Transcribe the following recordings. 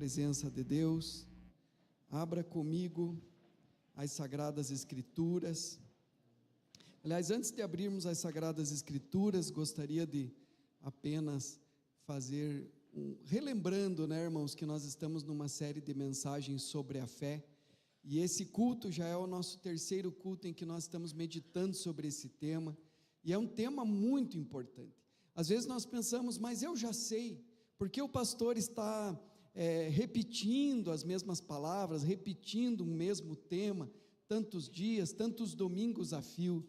Presença de Deus, abra comigo as Sagradas Escrituras. Aliás, antes de abrirmos as Sagradas Escrituras, gostaria de apenas fazer relembrando, irmãos, que nós estamos numa série de mensagens sobre a fé, e esse culto já é o nosso terceiro culto em que nós estamos meditando sobre esse tema, e é um tema muito importante. Às vezes nós pensamos, mas eu já sei, porque o pastor está repetindo as mesmas palavras, repetindo o mesmo tema, tantos dias, tantos domingos a fio.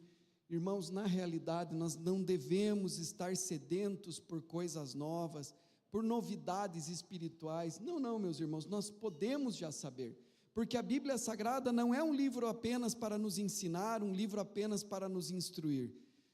Irmãos, na realidade nós não devemos estar sedentos por coisas novas, por novidades espirituais. Não, meus irmãos, nós podemos já saber, porque a Bíblia Sagrada não é um livro apenas para nos ensinar, um livro apenas para nos instruir,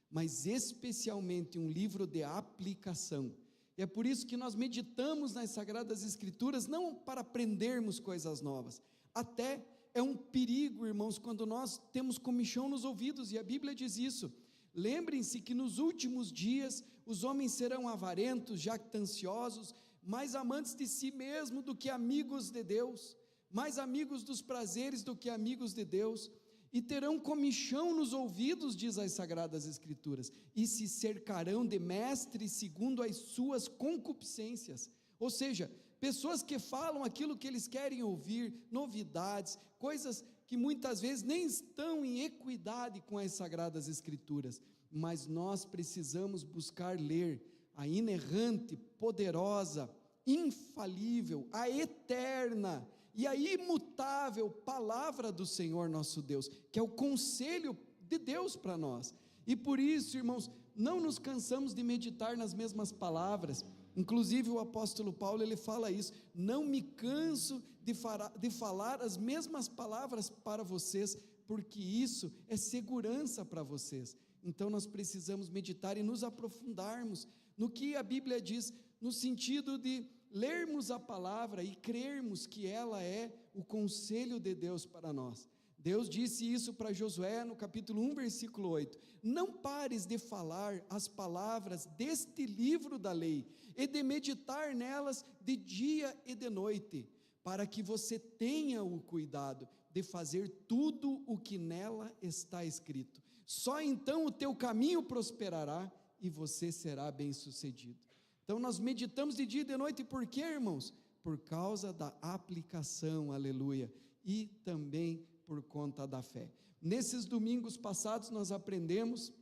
mas especialmente um livro de aplicação. E é por isso que nós meditamos nas Sagradas Escrituras, não para aprendermos coisas novas. Até é um perigo, irmãos, quando nós temos comichão nos ouvidos, e a Bíblia diz isso. Lembrem-se que nos últimos dias os homens serão avarentos, jactanciosos, mais amantes de si mesmo do que amigos de Deus, mais amigos dos prazeres do que amigos de Deus, e terão comichão nos ouvidos, diz as Sagradas Escrituras, e se cercarão de mestres segundo as suas concupiscências. Ou seja, pessoas que falam aquilo que eles querem ouvir, novidades, coisas que muitas vezes nem estão em equidade com as Sagradas Escrituras, mas nós precisamos buscar ler a inerrante, poderosa, infalível, a eterna e a imutável palavra do Senhor nosso Deus, que é o conselho de Deus para nós. E por isso, irmãos, não nos cansamos de meditar nas mesmas palavras. Inclusive o apóstolo Paulo, ele fala isso: não me canso de falar as mesmas palavras para vocês, porque isso é segurança para vocês. Então nós precisamos meditar e nos aprofundarmos no que a Bíblia diz, no sentido de lermos a palavra e crermos que ela é o conselho de Deus para nós. Deus disse isso para Josué no capítulo 1, versículo 8: não pares de falar as palavras deste livro da lei, e de meditar nelas de dia e de noite, para que você tenha o cuidado de fazer tudo o que nela está escrito. Só então o teu caminho prosperará e você será bem-sucedido. Então nós meditamos de dia e de noite, por quê, irmãos? Por causa da aplicação, aleluia, e também por conta da fé. Nesses domingos passados nós aprendemos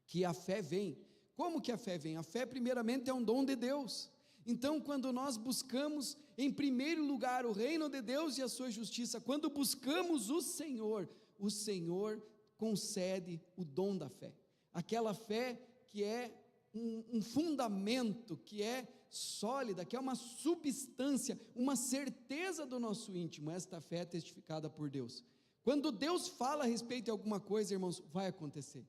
que a fé vem. Como que a fé vem? A fé primeiramente é um dom de Deus. Então quando nós buscamos em primeiro lugar o reino de Deus e a sua justiça, quando buscamos o Senhor concede o dom da fé. Aquela fé que é um fundamento, que é sólida, que é uma substância, uma certeza do nosso íntimo. Esta fé é testificada por Deus. Quando Deus fala a respeito de alguma coisa, irmãos, vai acontecer.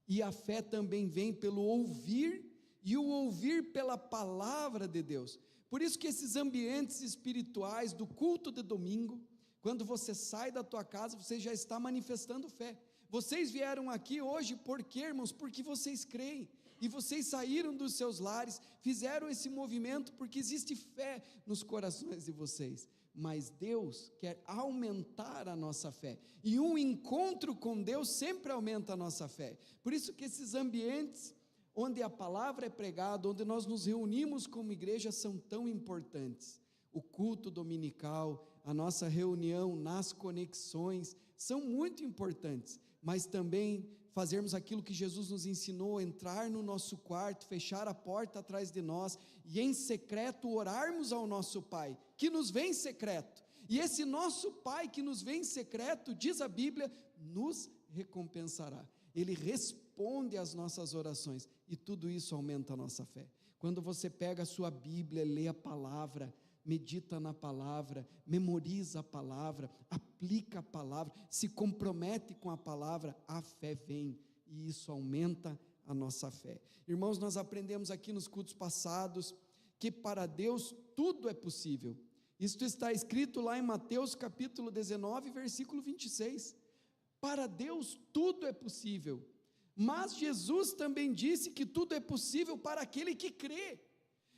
E a fé também vem pelo ouvir, e o ouvir pela palavra de Deus. Por isso que esses ambientes espirituais do culto de domingo, quando você sai da tua casa, você já está manifestando fé. Vocês vieram aqui hoje por quê, irmãos? Porque vocês creem, e vocês saíram dos seus lares, fizeram esse movimento porque existe fé nos corações de vocês. Mas Deus quer aumentar a nossa fé, e um encontro com Deus sempre aumenta a nossa fé. Por isso que esses ambientes onde a palavra é pregada, onde nós nos reunimos como igreja, são tão importantes. O culto dominical, a nossa reunião nas conexões, são muito importantes, mas também fazermos aquilo que Jesus nos ensinou, entrar no nosso quarto, fechar a porta atrás de nós, e em secreto orarmos ao nosso Pai, que nos vê em secreto, e esse nosso Pai que nos vê em secreto, diz a Bíblia, nos recompensará. Ele responde às nossas orações, e tudo isso aumenta a nossa fé. Quando você pega a sua Bíblia, lê a palavra, medita na palavra, memoriza a palavra, aplica a palavra, se compromete com a palavra, a fé vem, e isso aumenta a nossa fé. Irmãos, nós aprendemos aqui nos cultos passados, que para Deus tudo é possível. Isto está escrito lá em Mateus capítulo 19, versículo 26, para Deus tudo é possível, mas Jesus também disse que tudo é possível para aquele que crê.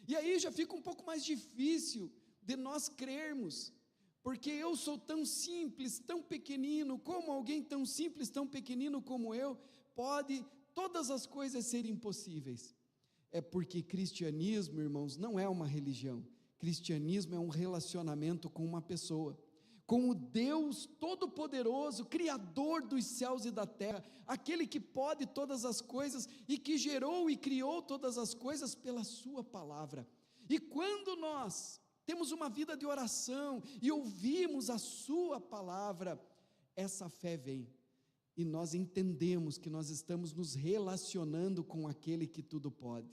E aí já fica um pouco mais difícil de nós crermos, porque eu sou tão simples, tão pequenino, como alguém tão simples, tão pequenino como eu, pode todas as coisas serem impossíveis? É porque cristianismo, irmãos, não é uma religião, cristianismo é um relacionamento com uma pessoa, com o Deus Todo-Poderoso, Criador dos céus e da terra, aquele que pode todas as coisas e que gerou e criou todas as coisas pela sua palavra. E quando nós temos uma vida de oração e ouvimos a sua palavra, essa fé vem, e nós entendemos que nós estamos nos relacionando com aquele que tudo pode.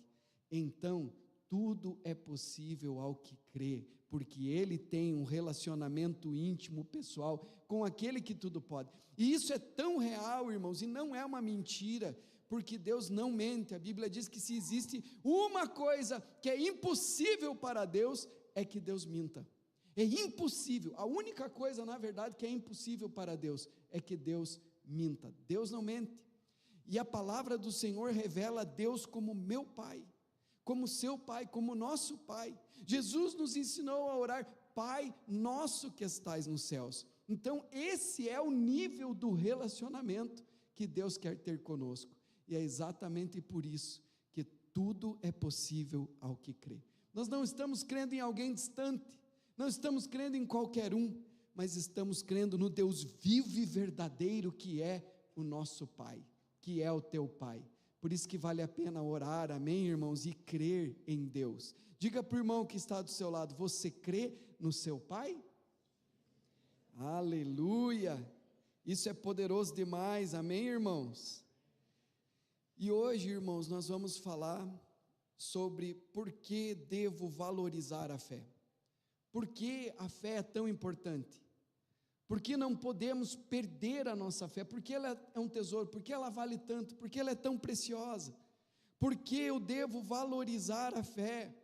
Então, tudo é possível ao que crê, porque ele tem um relacionamento íntimo, pessoal, com aquele que tudo pode. E isso é tão real, irmãos, e não é uma mentira, porque Deus não mente. A Bíblia diz que se existe uma coisa que é impossível para Deus, é que Deus minta. É impossível. A única coisa, na verdade, que é impossível para Deus, é que Deus minta. Deus não mente. E a palavra do Senhor revela Deus como meu Pai, como seu Pai, como nosso Pai. Jesus nos ensinou a orar: Pai nosso que estais nos céus. Então esse é o nível do relacionamento que Deus quer ter conosco, e é exatamente por isso que tudo é possível ao que crê. Nós não estamos crendo em alguém distante, não estamos crendo em qualquer um, mas estamos crendo no Deus vivo e verdadeiro, que é o nosso Pai, que é o teu Pai. Por isso que vale a pena orar, amém, irmãos, e crer em Deus. Diga para o irmão que está do seu lado: você crê no seu Pai? Aleluia! Isso é poderoso demais, amém, irmãos? E hoje, irmãos, nós vamos falar sobre por que devo valorizar a fé. Por que a fé é tão importante? Por que não podemos perder a nossa fé? Porque ela é um tesouro, porque ela vale tanto, porque ela é tão preciosa. Por que eu devo valorizar a fé?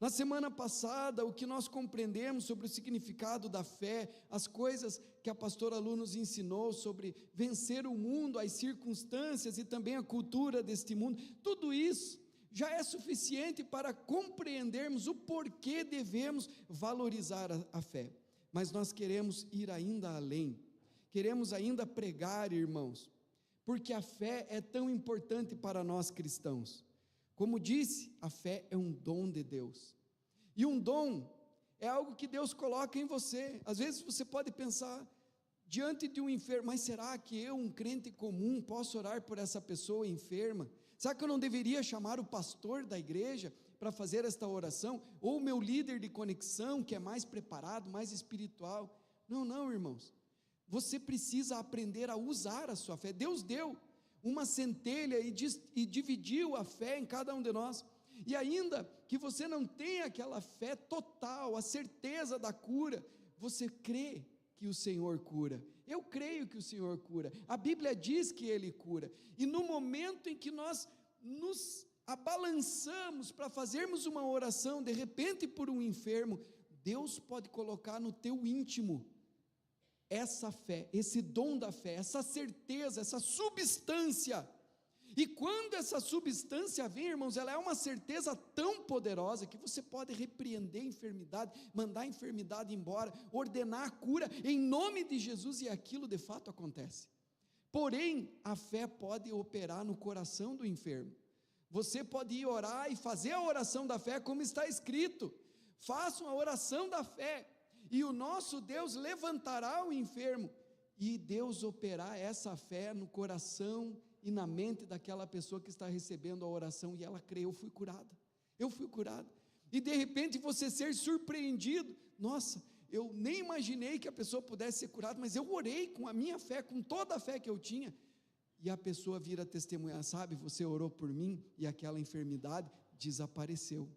Na semana passada, o que nós compreendemos sobre o significado da fé, as coisas que a pastora Lu nos ensinou sobre vencer o mundo, as circunstâncias e também a cultura deste mundo, tudo isso já é suficiente para compreendermos o porquê devemos valorizar a fé. Mas nós queremos ir ainda além, queremos ainda pregar, irmãos, porque a fé é tão importante para nós cristãos. Como disse, a fé é um dom de Deus, e um dom é algo que Deus coloca em você. Às vezes você pode pensar, diante de um enfermo: mas será que eu, um crente comum, posso orar por essa pessoa enferma? Será que eu não deveria chamar o pastor da igreja para fazer esta oração, ou o meu líder de conexão, que é mais preparado, mais espiritual? Não, irmãos, você precisa aprender a usar a sua fé. Deus deu uma centelha e dividiu a fé em cada um de nós, e ainda que você não tenha aquela fé total, a certeza da cura, você crê que o Senhor cura. Eu creio que o Senhor cura, a Bíblia diz que Ele cura, e no momento em que nós nos abalançamos para fazermos uma oração, de repente por um enfermo, Deus pode colocar no teu íntimo essa fé, esse dom da fé, essa certeza, essa substância. E quando essa substância vem, irmãos, ela é uma certeza tão poderosa que você pode repreender a enfermidade, mandar a enfermidade embora, ordenar a cura em nome de Jesus, e aquilo de fato acontece. Porém, a fé pode operar no coração do enfermo. Você pode ir orar e fazer a oração da fé, como está escrito: façam a oração da fé, e o nosso Deus levantará o enfermo, e Deus operar essa fé no coração e na mente daquela pessoa que está recebendo a oração, e ela crê: eu fui curado, e de repente você ser surpreendido: nossa, eu nem imaginei que a pessoa pudesse ser curada, mas eu orei com a minha fé, com toda a fé que eu tinha, e a pessoa vira testemunhar: sabe, você orou por mim, e aquela enfermidade desapareceu,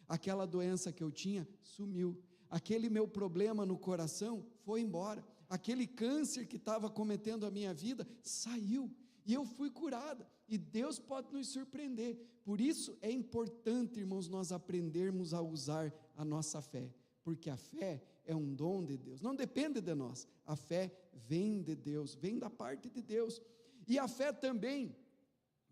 aquela doença que eu tinha sumiu, aquele meu problema no coração foi embora, aquele câncer que estava cometendo a minha vida saiu, e eu fui curada. E Deus pode nos surpreender. Por isso é importante, irmãos, nós aprendermos a usar a nossa fé, porque a fé é um dom de Deus, não depende de nós, a fé vem de Deus, vem da parte de Deus. E a fé também,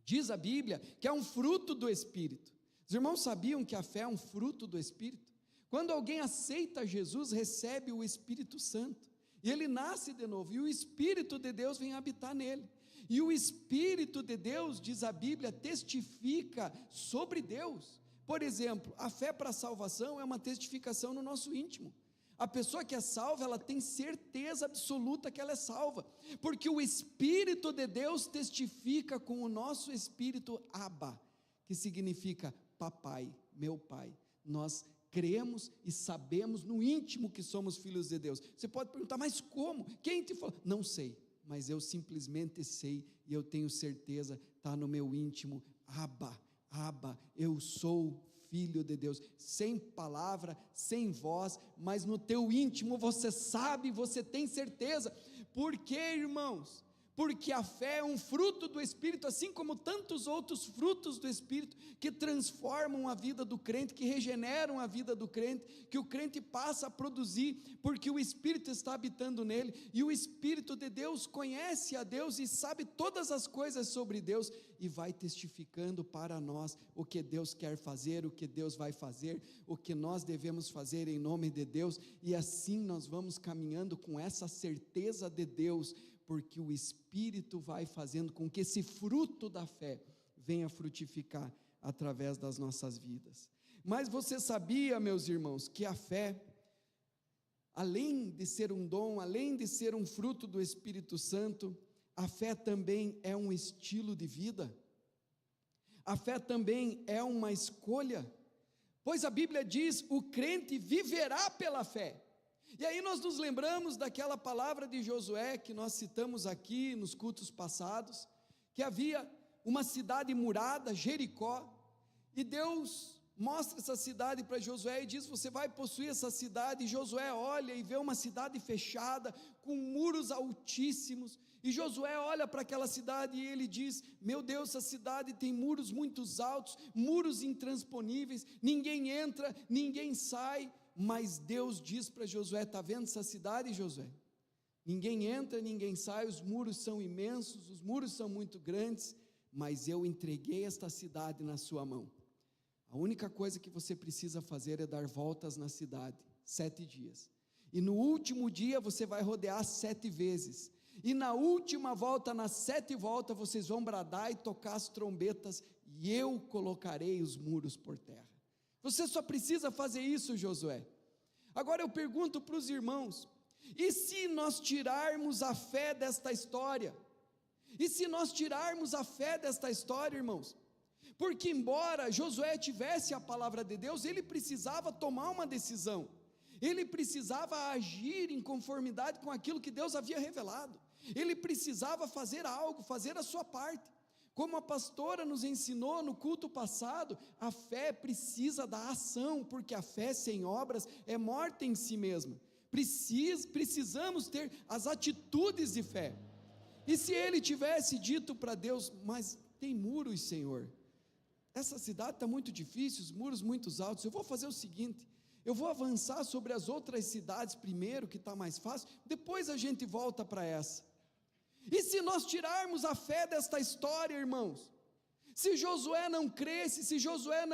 diz a Bíblia, que é um fruto do Espírito. Os irmãos sabiam que a fé é um fruto do Espírito? Quando alguém aceita Jesus, recebe o Espírito Santo, e ele nasce de novo, e o Espírito de Deus vem habitar nele, e o Espírito de Deus, diz a Bíblia, testifica sobre Deus. Por exemplo, a fé para a salvação é uma testificação no nosso íntimo. A pessoa que é salva, ela tem certeza absoluta que ela é salva, porque o Espírito de Deus testifica com o nosso espírito, Abba, que significa papai, meu pai. Nós cremos e sabemos no íntimo que somos filhos de Deus. Você pode perguntar, mas como? Quem te falou? Não sei, mas eu simplesmente sei, e eu tenho certeza, está no meu íntimo, Abba, eu sou filho de Deus, sem palavra, sem voz, mas no teu íntimo você sabe, você tem certeza. Por quê, irmãos? Porque a fé é um fruto do Espírito, assim como tantos outros frutos do Espírito, que transformam a vida do crente, que regeneram a vida do crente, que o crente passa a produzir, porque o Espírito está habitando nele, e o Espírito de Deus conhece a Deus, e sabe todas as coisas sobre Deus, e vai testificando para nós, o que Deus quer fazer, o que Deus vai fazer, o que nós devemos fazer em nome de Deus, e assim nós vamos caminhando com essa certeza de Deus, porque o Espírito vai fazendo com que esse fruto da fé venha frutificar através das nossas vidas. Mas você sabia, meus irmãos, que a fé, além de ser um dom, além de ser um fruto do Espírito Santo, a fé também é um estilo de vida? A fé também é uma escolha? Pois a Bíblia diz, o crente viverá pela fé. E aí nós nos lembramos daquela palavra de Josué, que nós citamos aqui nos cultos passados, que havia uma cidade murada, Jericó, e Deus mostra essa cidade para Josué e diz, você vai possuir essa cidade, e Josué olha e vê uma cidade fechada, com muros altíssimos, e Josué olha para aquela cidade e ele diz, meu Deus, essa cidade tem muros muito altos, muros intransponíveis, ninguém entra, ninguém sai, mas Deus diz para Josué, está vendo essa cidade, Josué? Ninguém entra, ninguém sai, os muros são imensos, os muros são muito grandes, mas eu entreguei esta cidade na sua mão. A única coisa que você precisa fazer é dar voltas na cidade, 7 dias, e no último dia você vai rodear 7 vezes, e na última volta, nas 7 voltas, vocês vão bradar e tocar as trombetas, e eu colocarei os muros por terra. Você só precisa fazer isso, Josué. Agora eu pergunto para os irmãos, e se nós tirarmos a fé desta história? E se nós tirarmos a fé desta história, irmãos? Porque embora Josué tivesse a palavra de Deus, ele precisava tomar uma decisão, ele precisava agir em conformidade com aquilo que Deus havia revelado, ele precisava fazer algo, fazer a sua parte. Como a pastora nos ensinou no culto passado, a fé precisa da ação, porque a fé sem obras é morta em si mesma. Precisamos ter as atitudes de fé. E se ele tivesse dito para Deus, mas tem muros, Senhor, essa cidade está muito difícil, os muros muito altos, eu vou fazer o seguinte, eu vou avançar sobre as outras cidades primeiro, que está mais fácil, depois a gente volta para essa. E se nós tirarmos a fé desta história, irmãos, se Josué não cresce, se Josué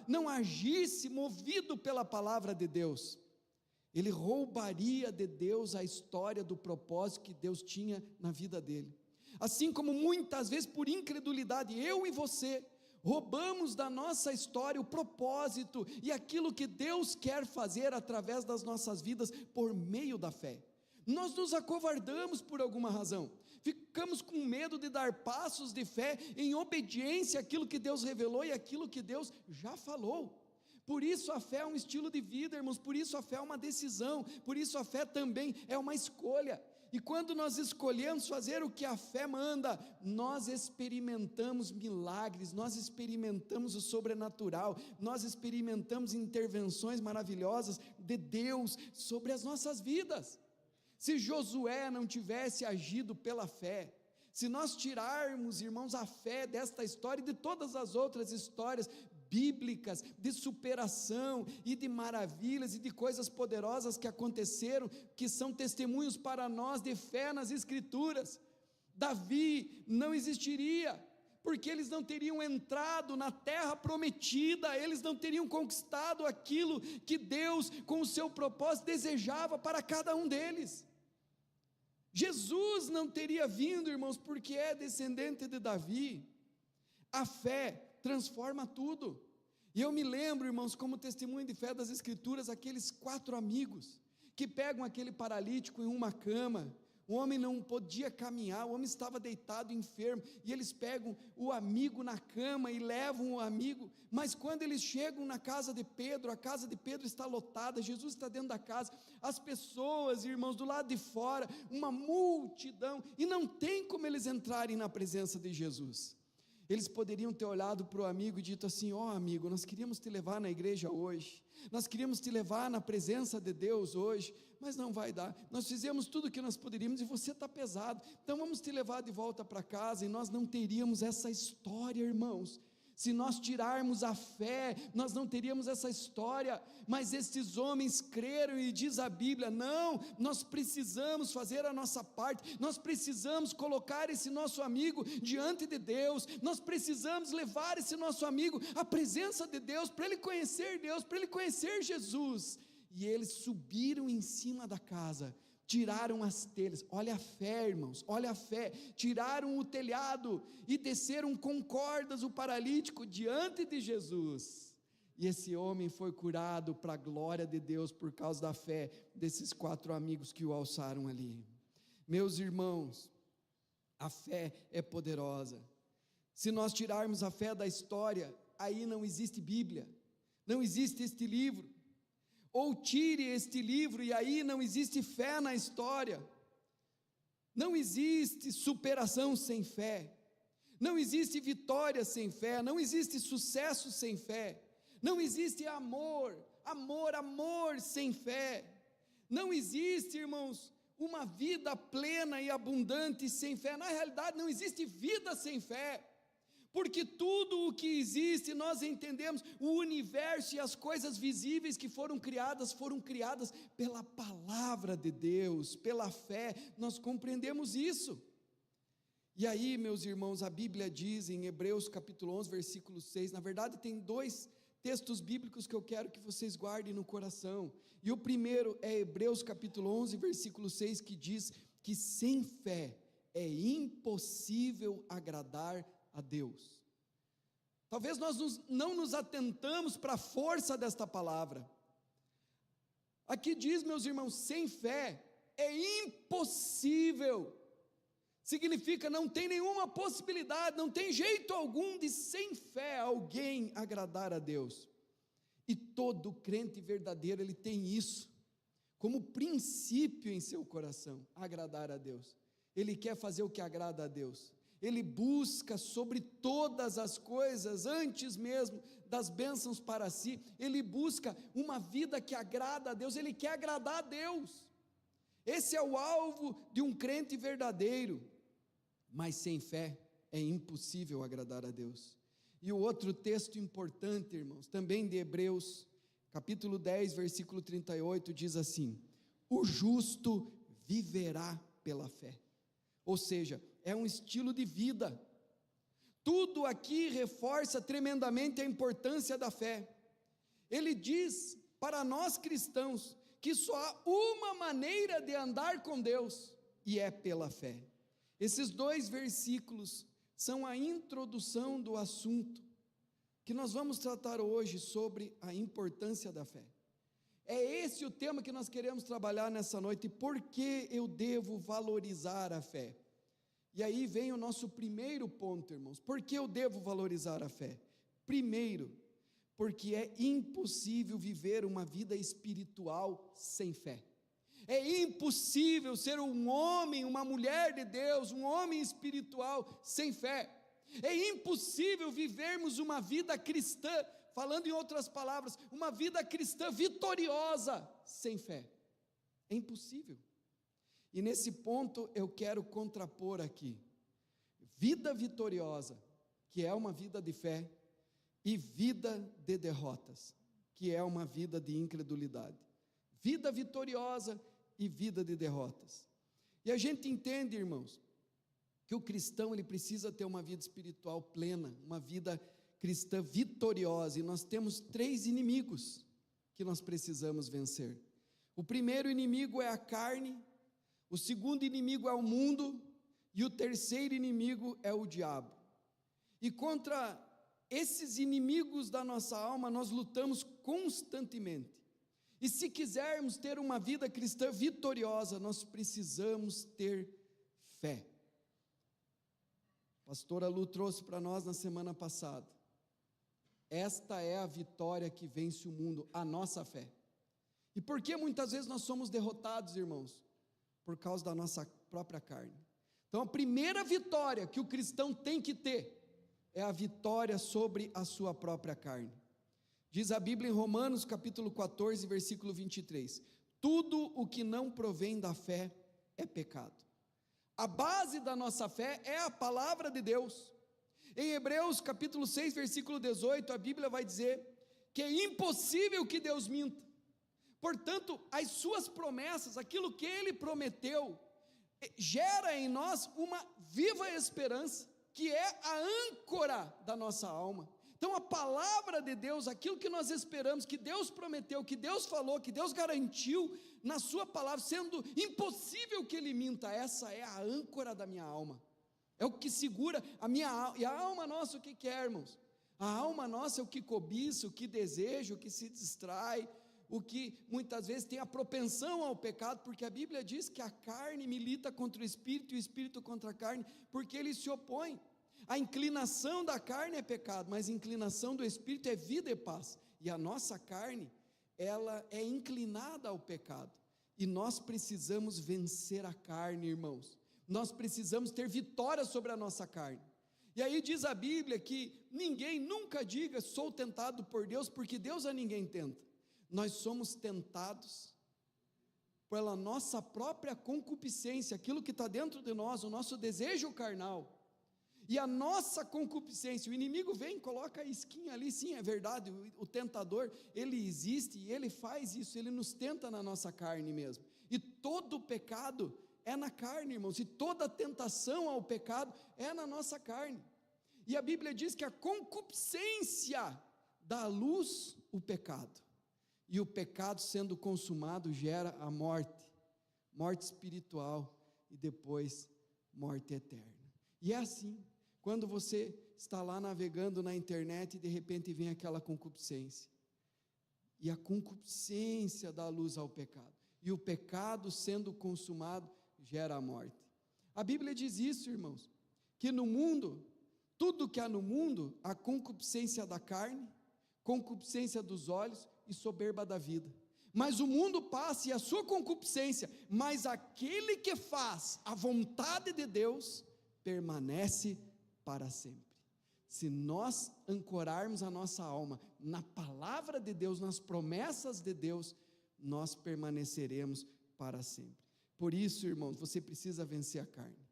não agisse movido pela palavra de Deus, ele roubaria de Deus a história do propósito que Deus tinha na vida dele. Assim como muitas vezes por incredulidade, eu e você, roubamos da nossa história o propósito e aquilo que Deus quer fazer através das nossas vidas por meio da fé. Nós nos acovardamos por alguma razão, ficamos com medo de dar passos de fé em obediência àquilo que Deus revelou e àquilo que Deus já falou. Por isso a fé é um estilo de vida, irmãos, por isso a fé é uma decisão, por isso a fé também é uma escolha. E quando nós escolhemos fazer o que a fé manda, nós experimentamos milagres, nós experimentamos o sobrenatural, nós experimentamos intervenções maravilhosas de Deus sobre as nossas vidas. Se Josué não tivesse agido pela fé, se nós tirarmos, irmãos, a fé desta história e de todas as outras histórias bíblicas, de superação e de maravilhas e de coisas poderosas que aconteceram, que são testemunhos para nós de fé nas Escrituras, Davi não existiria, porque eles não teriam entrado na terra prometida, eles não teriam conquistado aquilo que Deus, com o seu propósito, desejava para cada um deles. Jesus não teria vindo, irmãos, porque é descendente de Davi. A fé transforma tudo. E eu me lembro, irmãos, como testemunho de fé das Escrituras, aqueles 4 amigos que pegam aquele paralítico em uma cama. O homem não podia caminhar, o homem estava deitado, enfermo, e eles pegam o amigo na cama e levam o amigo, mas quando eles chegam na casa de Pedro, a casa de Pedro está lotada, Jesus está dentro da casa, as pessoas, irmãos, do lado de fora, uma multidão, e não tem como eles entrarem na presença de Jesus. Eles poderiam ter olhado para o amigo e dito assim: ó amigo, nós queríamos te levar na igreja hoje, nós queríamos te levar na presença de Deus hoje, mas não vai dar, nós fizemos tudo o que nós poderíamos e você está pesado, então vamos te levar de volta para casa. E nós não teríamos essa história, irmãos. Se nós tirarmos a fé, nós não teríamos essa história, mas estes homens creram, e diz a Bíblia: não, nós precisamos fazer a nossa parte, nós precisamos colocar esse nosso amigo diante de Deus, nós precisamos levar esse nosso amigo à presença de Deus, para ele conhecer Deus, para ele conhecer Jesus. E eles subiram em cima da casa, tiraram as telhas, olha a fé, irmãos, olha a fé, tiraram o telhado e desceram com cordas o paralítico diante de Jesus, e esse homem foi curado para a glória de Deus, por causa da fé desses 4 amigos que o alçaram ali. Meus irmãos, a fé é poderosa. Se nós tirarmos a fé da história, aí não existe Bíblia, não existe este livro. Ou tire este livro e aí não existe fé na história. Não existe superação sem fé. Não existe vitória sem fé. Não existe sucesso sem fé. Não existe amor sem fé. Não existe, irmãos, uma vida plena e abundante sem fé. Na realidade, não existe vida sem fé. Porque tudo o que existe, nós entendemos, o universo e as coisas visíveis que foram criadas pela palavra de Deus, pela fé, nós compreendemos isso. E aí, meus irmãos, a Bíblia diz em Hebreus capítulo 11, versículo 6, na verdade tem 2 textos bíblicos que eu quero que vocês guardem no coração, e o primeiro é Hebreus capítulo 11, versículo 6, que diz que sem fé é impossível agradar a Deus. Talvez nós não nos atentamos para a força desta palavra. Aqui diz, meus irmãos, sem fé é impossível. Significa não tem nenhuma possibilidade, não tem jeito algum de sem fé alguém agradar a Deus. E todo crente verdadeiro, ele tem isso como princípio em seu coração, agradar a Deus. Ele quer fazer o que agrada a Deus. Ele busca sobre todas as coisas, antes mesmo das bênçãos para si, ele busca uma vida que agrada a Deus, ele quer agradar a Deus. Esse é o alvo de um crente verdadeiro, mas sem fé é impossível agradar a Deus. E o outro texto importante, irmãos, também de Hebreus, capítulo 10, versículo 38, diz assim: o justo viverá pela fé. Ou seja, é um estilo de vida. Tudo aqui reforça tremendamente a importância da fé. Ele diz para nós cristãos que só há uma maneira de andar com Deus, e é pela fé. Esses 2 versículos são a introdução do assunto que nós vamos tratar hoje, sobre a importância da fé. É esse o tema que nós queremos trabalhar nessa noite. Por que eu devo valorizar a fé? E aí vem o nosso primeiro ponto, irmãos. Por que eu devo valorizar a fé? Primeiro, porque é impossível viver uma vida espiritual sem fé. É impossível ser um homem, uma mulher de Deus, um homem espiritual sem fé. É impossível vivermos uma vida cristã, falando em outras palavras, uma vida cristã vitoriosa sem fé. É impossível. E nesse ponto eu quero contrapor aqui: vida vitoriosa, que é uma vida de fé, e vida de derrotas, que é uma vida de incredulidade. Vida vitoriosa e vida de derrotas. E a gente entende, irmãos, que o cristão ele precisa ter uma vida espiritual plena, uma vida cristã vitoriosa, e nós temos 3 inimigos que nós precisamos vencer. O primeiro inimigo é a carne, o segundo inimigo é o mundo, e o terceiro inimigo é o diabo. E contra esses inimigos da nossa alma, nós lutamos constantemente. E se quisermos ter uma vida cristã vitoriosa, nós precisamos ter fé. A pastora Lu trouxe para nós na semana passada. Esta é a vitória que vence o mundo, a nossa fé. E por que muitas vezes nós somos derrotados, irmãos? Por causa da nossa própria carne. Então a primeira vitória que o cristão tem que ter é a vitória sobre a sua própria carne. Diz a Bíblia em Romanos capítulo 14, versículo 23, tudo o que não provém da fé é pecado. A base da nossa fé é a palavra de Deus. Em Hebreus capítulo 6, versículo 18, a Bíblia vai dizer que é impossível que Deus minta. Portanto, as suas promessas, aquilo que Ele prometeu, gera em nós uma viva esperança, que é a âncora da nossa alma. Então a palavra de Deus, aquilo que nós esperamos, que Deus prometeu, que Deus falou, que Deus garantiu na sua palavra, sendo impossível que Ele minta, essa é a âncora da minha alma, é o que segura a minha alma. E a alma nossa o que quer, irmãos? A alma nossa é o que cobiça, o que deseja, o que se distrai, o que muitas vezes tem a propensão ao pecado, porque a Bíblia diz que a carne milita contra o Espírito e o Espírito contra a carne, porque eles se opõem. A inclinação da carne é pecado, mas a inclinação do Espírito é vida e paz, e a nossa carne, ela é inclinada ao pecado, e nós precisamos vencer a carne, irmãos, nós precisamos ter vitória sobre a nossa carne. E aí diz a Bíblia que ninguém nunca diga sou tentado por Deus, porque Deus a ninguém tenta. Nós somos tentados pela nossa própria concupiscência, aquilo que está dentro de nós, o nosso desejo carnal, e a nossa concupiscência, o inimigo vem, coloca a isquinha ali, sim, é verdade, o tentador, ele existe, e ele faz isso, ele nos tenta na nossa carne mesmo, e todo pecado é na carne, irmãos, e toda tentação ao pecado é na nossa carne, e a Bíblia diz que a concupiscência dá à luz o pecado, e o pecado sendo consumado gera a morte, morte espiritual e depois morte eterna. E é assim, quando você está lá navegando na internet e de repente vem aquela concupiscência, e a concupiscência dá luz ao pecado, e o pecado sendo consumado gera a morte. A Bíblia diz isso, irmãos, que no mundo, tudo que há no mundo, a concupiscência da carne, concupiscência dos olhos e soberba da vida, mas o mundo passa e a sua concupiscência, mas aquele que faz a vontade de Deus, permanece para sempre. Se nós ancorarmos a nossa alma na palavra de Deus, nas promessas de Deus, nós permaneceremos para sempre. Por isso, irmãos, você precisa vencer a carne.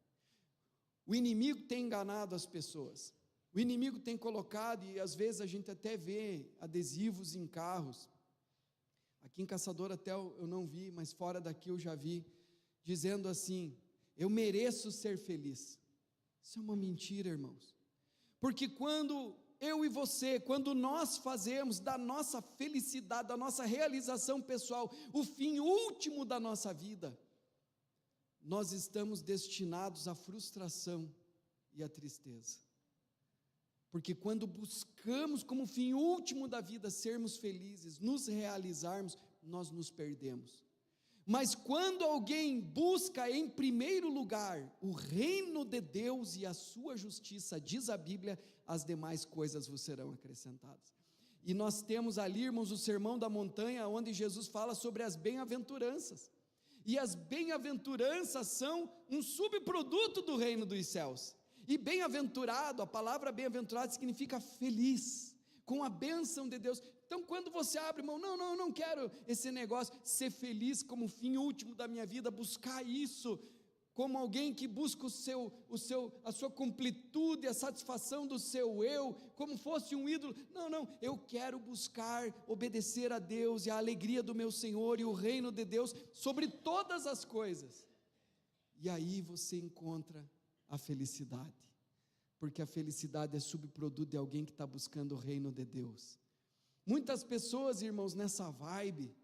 O inimigo tem enganado as pessoas, o inimigo tem colocado, e às vezes a gente até vê adesivos em carros, aqui em Caçador até eu não vi, mas fora daqui eu já vi, dizendo assim, eu mereço ser feliz. Isso é uma mentira, irmãos, porque quando eu e você, quando nós fazemos da nossa felicidade, da nossa realização pessoal, o fim último da nossa vida, nós estamos destinados à frustração e à tristeza, porque quando buscamos como fim último da vida sermos felizes, nos realizarmos, nós nos perdemos. Mas quando alguém busca em primeiro lugar o reino de Deus e a sua justiça, diz a Bíblia, as demais coisas vos serão acrescentadas. E nós temos ali, irmãos, o Sermão da Montanha, onde Jesus fala sobre as bem-aventuranças, e as bem-aventuranças são um subproduto do reino dos céus, e bem-aventurado, a palavra bem-aventurado significa feliz, com a bênção de Deus. Então quando você abre mão, eu não quero esse negócio, ser feliz como fim último da minha vida, buscar isso, como alguém que busca a sua completude, a satisfação do seu eu, como fosse um ídolo, não, eu quero buscar, obedecer a Deus, e a alegria do meu Senhor, e o reino de Deus, sobre todas as coisas, e aí você encontra a felicidade, porque a felicidade é subproduto de alguém que está buscando o reino de Deus. Muitas pessoas, irmãos, nessa vibe,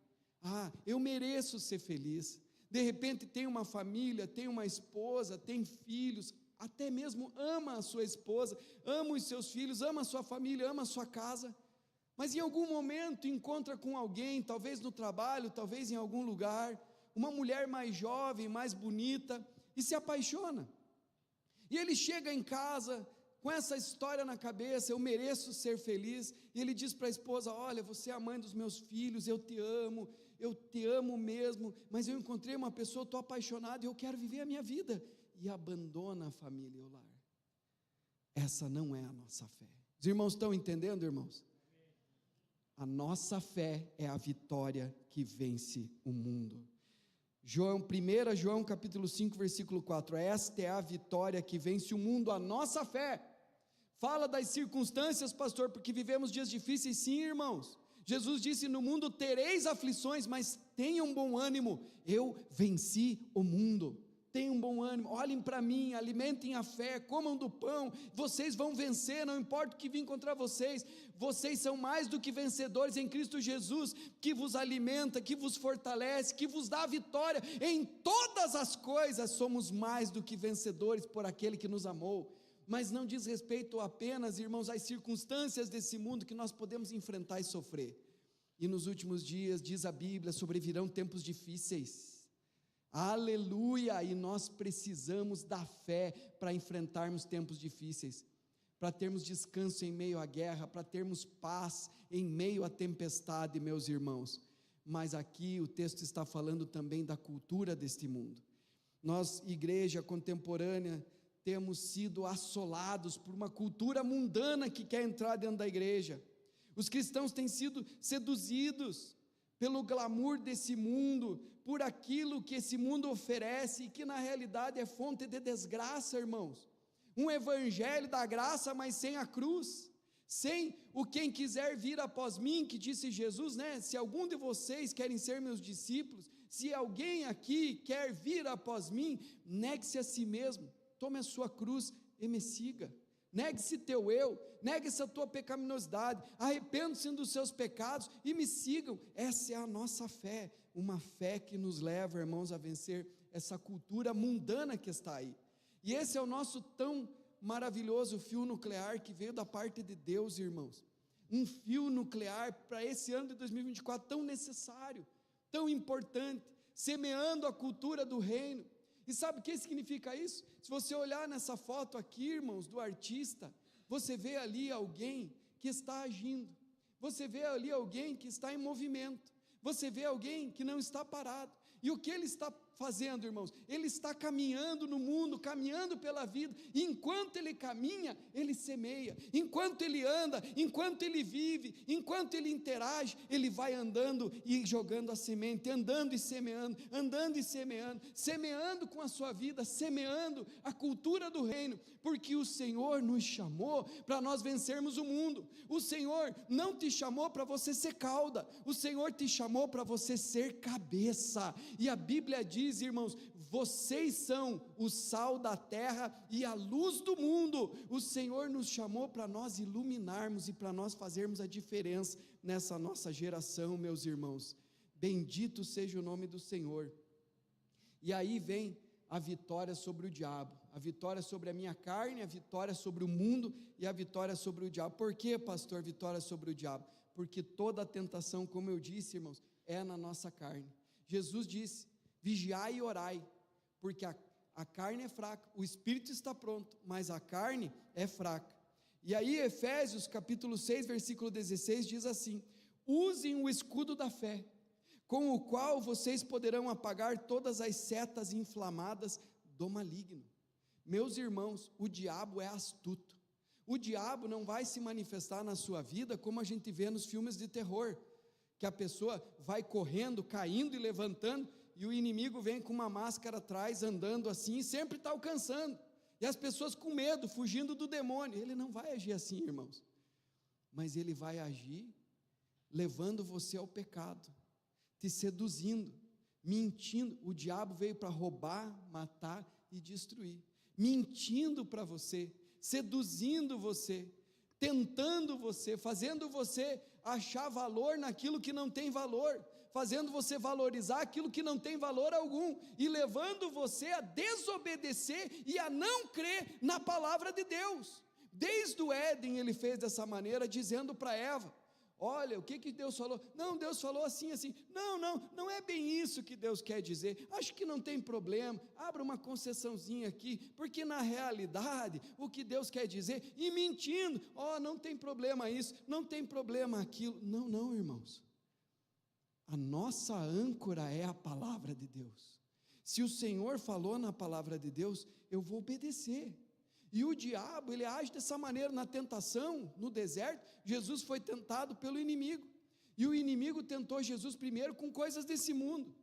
eu mereço ser feliz, de repente tem uma família, tem uma esposa, tem filhos, até mesmo ama a sua esposa, ama os seus filhos, ama a sua família, ama a sua casa, mas em algum momento encontra com alguém, talvez no trabalho, talvez em algum lugar, uma mulher mais jovem, mais bonita, e se apaixona, e ele chega em casa, com essa história na cabeça, eu mereço ser feliz, e ele diz para a esposa, olha, você é a mãe dos meus filhos, eu te amo mesmo, mas eu encontrei uma pessoa, estou apaixonado, e eu quero viver a minha vida, e abandona a família e o lar. Essa não é a nossa fé. Os irmãos estão entendendo, irmãos? A nossa fé é a vitória que vence o mundo. 1 João capítulo 5, versículo 4, esta é a vitória que vence o mundo, a nossa fé. Fala das circunstâncias, pastor, porque vivemos dias difíceis, sim, irmãos. Jesus disse, no mundo tereis aflições, mas tenham bom ânimo, eu venci o mundo. Tenham bom ânimo, olhem para mim, alimentem a fé, comam do pão, vocês vão vencer, não importa o que vir contra vocês, vocês são mais do que vencedores em Cristo Jesus, que vos alimenta, que vos fortalece, que vos dá a vitória, em todas as coisas somos mais do que vencedores por aquele que nos amou, mas não diz respeito apenas, irmãos, às circunstâncias desse mundo que nós podemos enfrentar e sofrer, e nos últimos dias, diz a Bíblia, sobrevirão tempos difíceis, aleluia, e nós precisamos da fé para enfrentarmos tempos difíceis, para termos descanso em meio à guerra, para termos paz em meio à tempestade, meus irmãos. Mas aqui o texto está falando também da cultura deste mundo. Nós, igreja contemporânea, temos sido assolados por uma cultura mundana que quer entrar dentro da igreja. Os cristãos têm sido seduzidos pelo glamour desse mundo, por aquilo que esse mundo oferece, e que na realidade é fonte de desgraça, irmãos, um evangelho da graça, mas sem a cruz, sem o quem quiser vir após mim, que disse Jesus, né? Se algum de vocês querem ser meus discípulos, se alguém aqui quer vir após mim, negue-se a si mesmo, tome a sua cruz e me siga. Negue-se teu eu, negue-se a tua pecaminosidade, arrependa-se dos seus pecados e me sigam. Essa é a nossa fé, uma fé que nos leva, irmãos, a vencer essa cultura mundana que está aí. E esse é o nosso tão maravilhoso fio nuclear que veio da parte de Deus, irmãos. Um fio nuclear para esse ano de 2024 tão necessário, tão importante, semeando a cultura do reino. E sabe o que significa isso? Se você olhar nessa foto aqui, irmãos, do artista, você vê ali alguém que está agindo, você vê ali alguém que está em movimento, você vê alguém que não está parado, e o que ele está fazendo, irmãos? Ele está caminhando no mundo, caminhando pela vida, e enquanto ele caminha, ele semeia, enquanto ele anda, enquanto ele vive, enquanto ele interage, ele vai andando e jogando a semente, andando e semeando, semeando com a sua vida, semeando a cultura do reino, porque o Senhor nos chamou para nós vencermos o mundo. O Senhor não te chamou para você ser cauda, o Senhor te chamou para você ser cabeça, e a Bíblia diz, irmãos, vocês são o sal da terra e a luz do mundo. O Senhor nos chamou para nós iluminarmos e para nós fazermos a diferença nessa nossa geração, meus irmãos. Bendito seja o nome do Senhor. E aí vem a vitória sobre o diabo, a vitória sobre a minha carne, a vitória sobre o mundo e a vitória sobre o diabo. Por que, pastor, vitória sobre o diabo? Porque toda a tentação, como eu disse, irmãos, é na nossa carne. Jesus disse, vigiai e orai, porque a carne é fraca, o espírito está pronto, mas a carne é fraca. E aí Efésios capítulo 6, versículo 16 diz assim, usem o escudo da fé, com o qual vocês poderão apagar todas as setas inflamadas do maligno. Meus irmãos, o diabo é astuto, o diabo não vai se manifestar na sua vida como a gente vê nos filmes de terror, que a pessoa vai correndo, caindo e levantando, e o inimigo vem com uma máscara atrás, andando assim, e sempre está alcançando, e as pessoas com medo, fugindo do demônio. Ele não vai agir assim, irmãos, mas ele vai agir levando você ao pecado, te seduzindo, mentindo. O diabo veio para roubar, matar e destruir. mentindo para você, seduzindo você, tentando você, fazendo você achar valor naquilo que não tem valor, fazendo você valorizar aquilo que não tem valor algum, e levando você a desobedecer e a não crer na palavra de Deus. Desde o Éden ele fez dessa maneira, dizendo para Eva: olha, o que Deus falou? Não, Deus falou assim, assim. Não é bem isso que Deus quer dizer. Acho que não tem problema. Abra uma concessãozinha aqui, porque na realidade, o que Deus quer dizer, e mentindo, não tem problema isso, não tem problema aquilo. Não, irmãos. A nossa âncora é a palavra de Deus. Se o Senhor falou na palavra de Deus, eu vou obedecer. E o diabo, ele age dessa maneira na tentação, no deserto. Jesus foi tentado pelo inimigo, e o inimigo tentou Jesus primeiro com coisas desse mundo.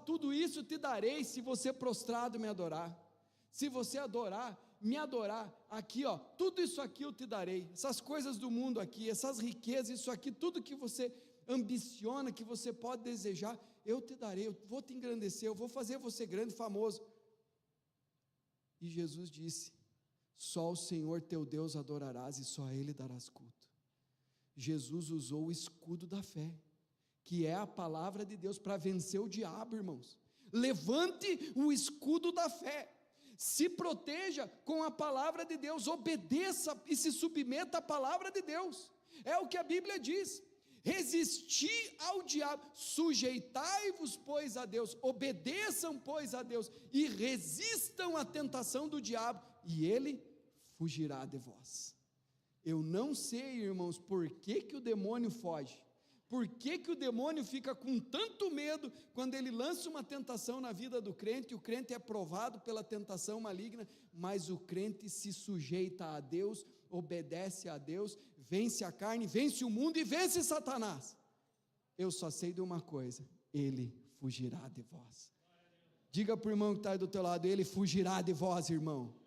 Tudo isso te darei se você prostrado me adorar, se você me adorar, aqui tudo isso aqui eu te darei, essas coisas do mundo aqui, essas riquezas, isso aqui, tudo que você ambiciona, que você pode desejar, eu te darei, eu vou te engrandecer, eu vou fazer você grande e famoso. E Jesus disse: só o Senhor teu Deus adorarás e só a Ele darás culto. Jesus usou o escudo da fé, que é a palavra de Deus, para vencer o diabo, irmãos. Levante o escudo da fé, se proteja com a palavra de Deus, obedeça e se submeta à palavra de Deus. É o que a Bíblia diz: resisti ao diabo, sujeitai-vos, pois, a Deus, obedeçam, pois, a Deus, e resistam à tentação do diabo, e ele fugirá de vós. Eu não sei, irmãos, por que o demônio foge, por que o demônio fica com tanto medo, quando ele lança uma tentação na vida do crente, o crente é provado pela tentação maligna, mas o crente se sujeita a Deus, obedece a Deus, vence a carne, vence o mundo e vence Satanás. Eu só sei de uma coisa: ele fugirá de vós. Diga para o irmão que está aí do teu lado: ele fugirá de vós, irmão.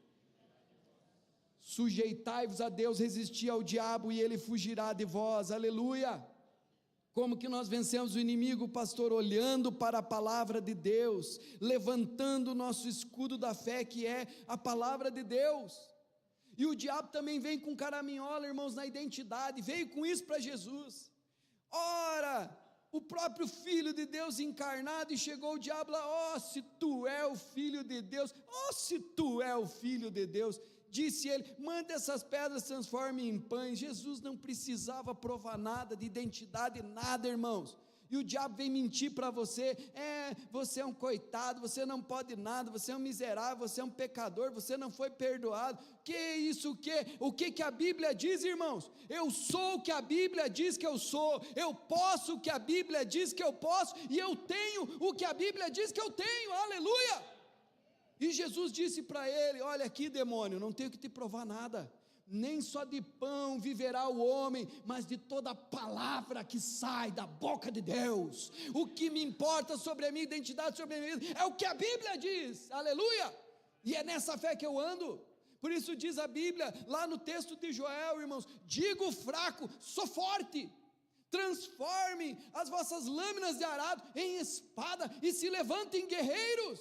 Sujeitai-vos a Deus, resisti ao diabo e ele fugirá de vós. Aleluia! Como que nós vencemos o inimigo, pastor? Olhando para a palavra de Deus, levantando o nosso escudo da fé, que é a palavra de Deus. E o diabo também vem com caraminhola, irmãos, na identidade, veio com isso para Jesus. Ora, o próprio Filho de Deus encarnado, e chegou o diabo lá: se tu é o Filho de Deus, se tu é o Filho de Deus, disse ele, manda essas pedras, transformem em pães. Jesus não precisava provar nada de identidade, nada, irmãos. E o diabo vem mentir para você: você é um coitado, você não pode nada, você é um miserável, você é um pecador, você não foi perdoado. Que isso, o que a Bíblia diz, irmãos? Eu sou o que a Bíblia diz que eu sou, eu posso o que a Bíblia diz que eu posso, e eu tenho o que a Bíblia diz que eu tenho. Aleluia! E Jesus disse para ele: olha aqui, demônio, não tenho que te provar nada, nem só de pão viverá o homem, mas de toda palavra que sai da boca de Deus. O que me importa sobre a minha identidade, sobre a minha vida, é o que a Bíblia diz. Aleluia! E é nessa fé que eu ando. Por isso diz a Bíblia, lá no texto de Joel, irmãos: digo fraco, sou forte. Transforme as vossas lâminas de arado em espada, e se levantem guerreiros.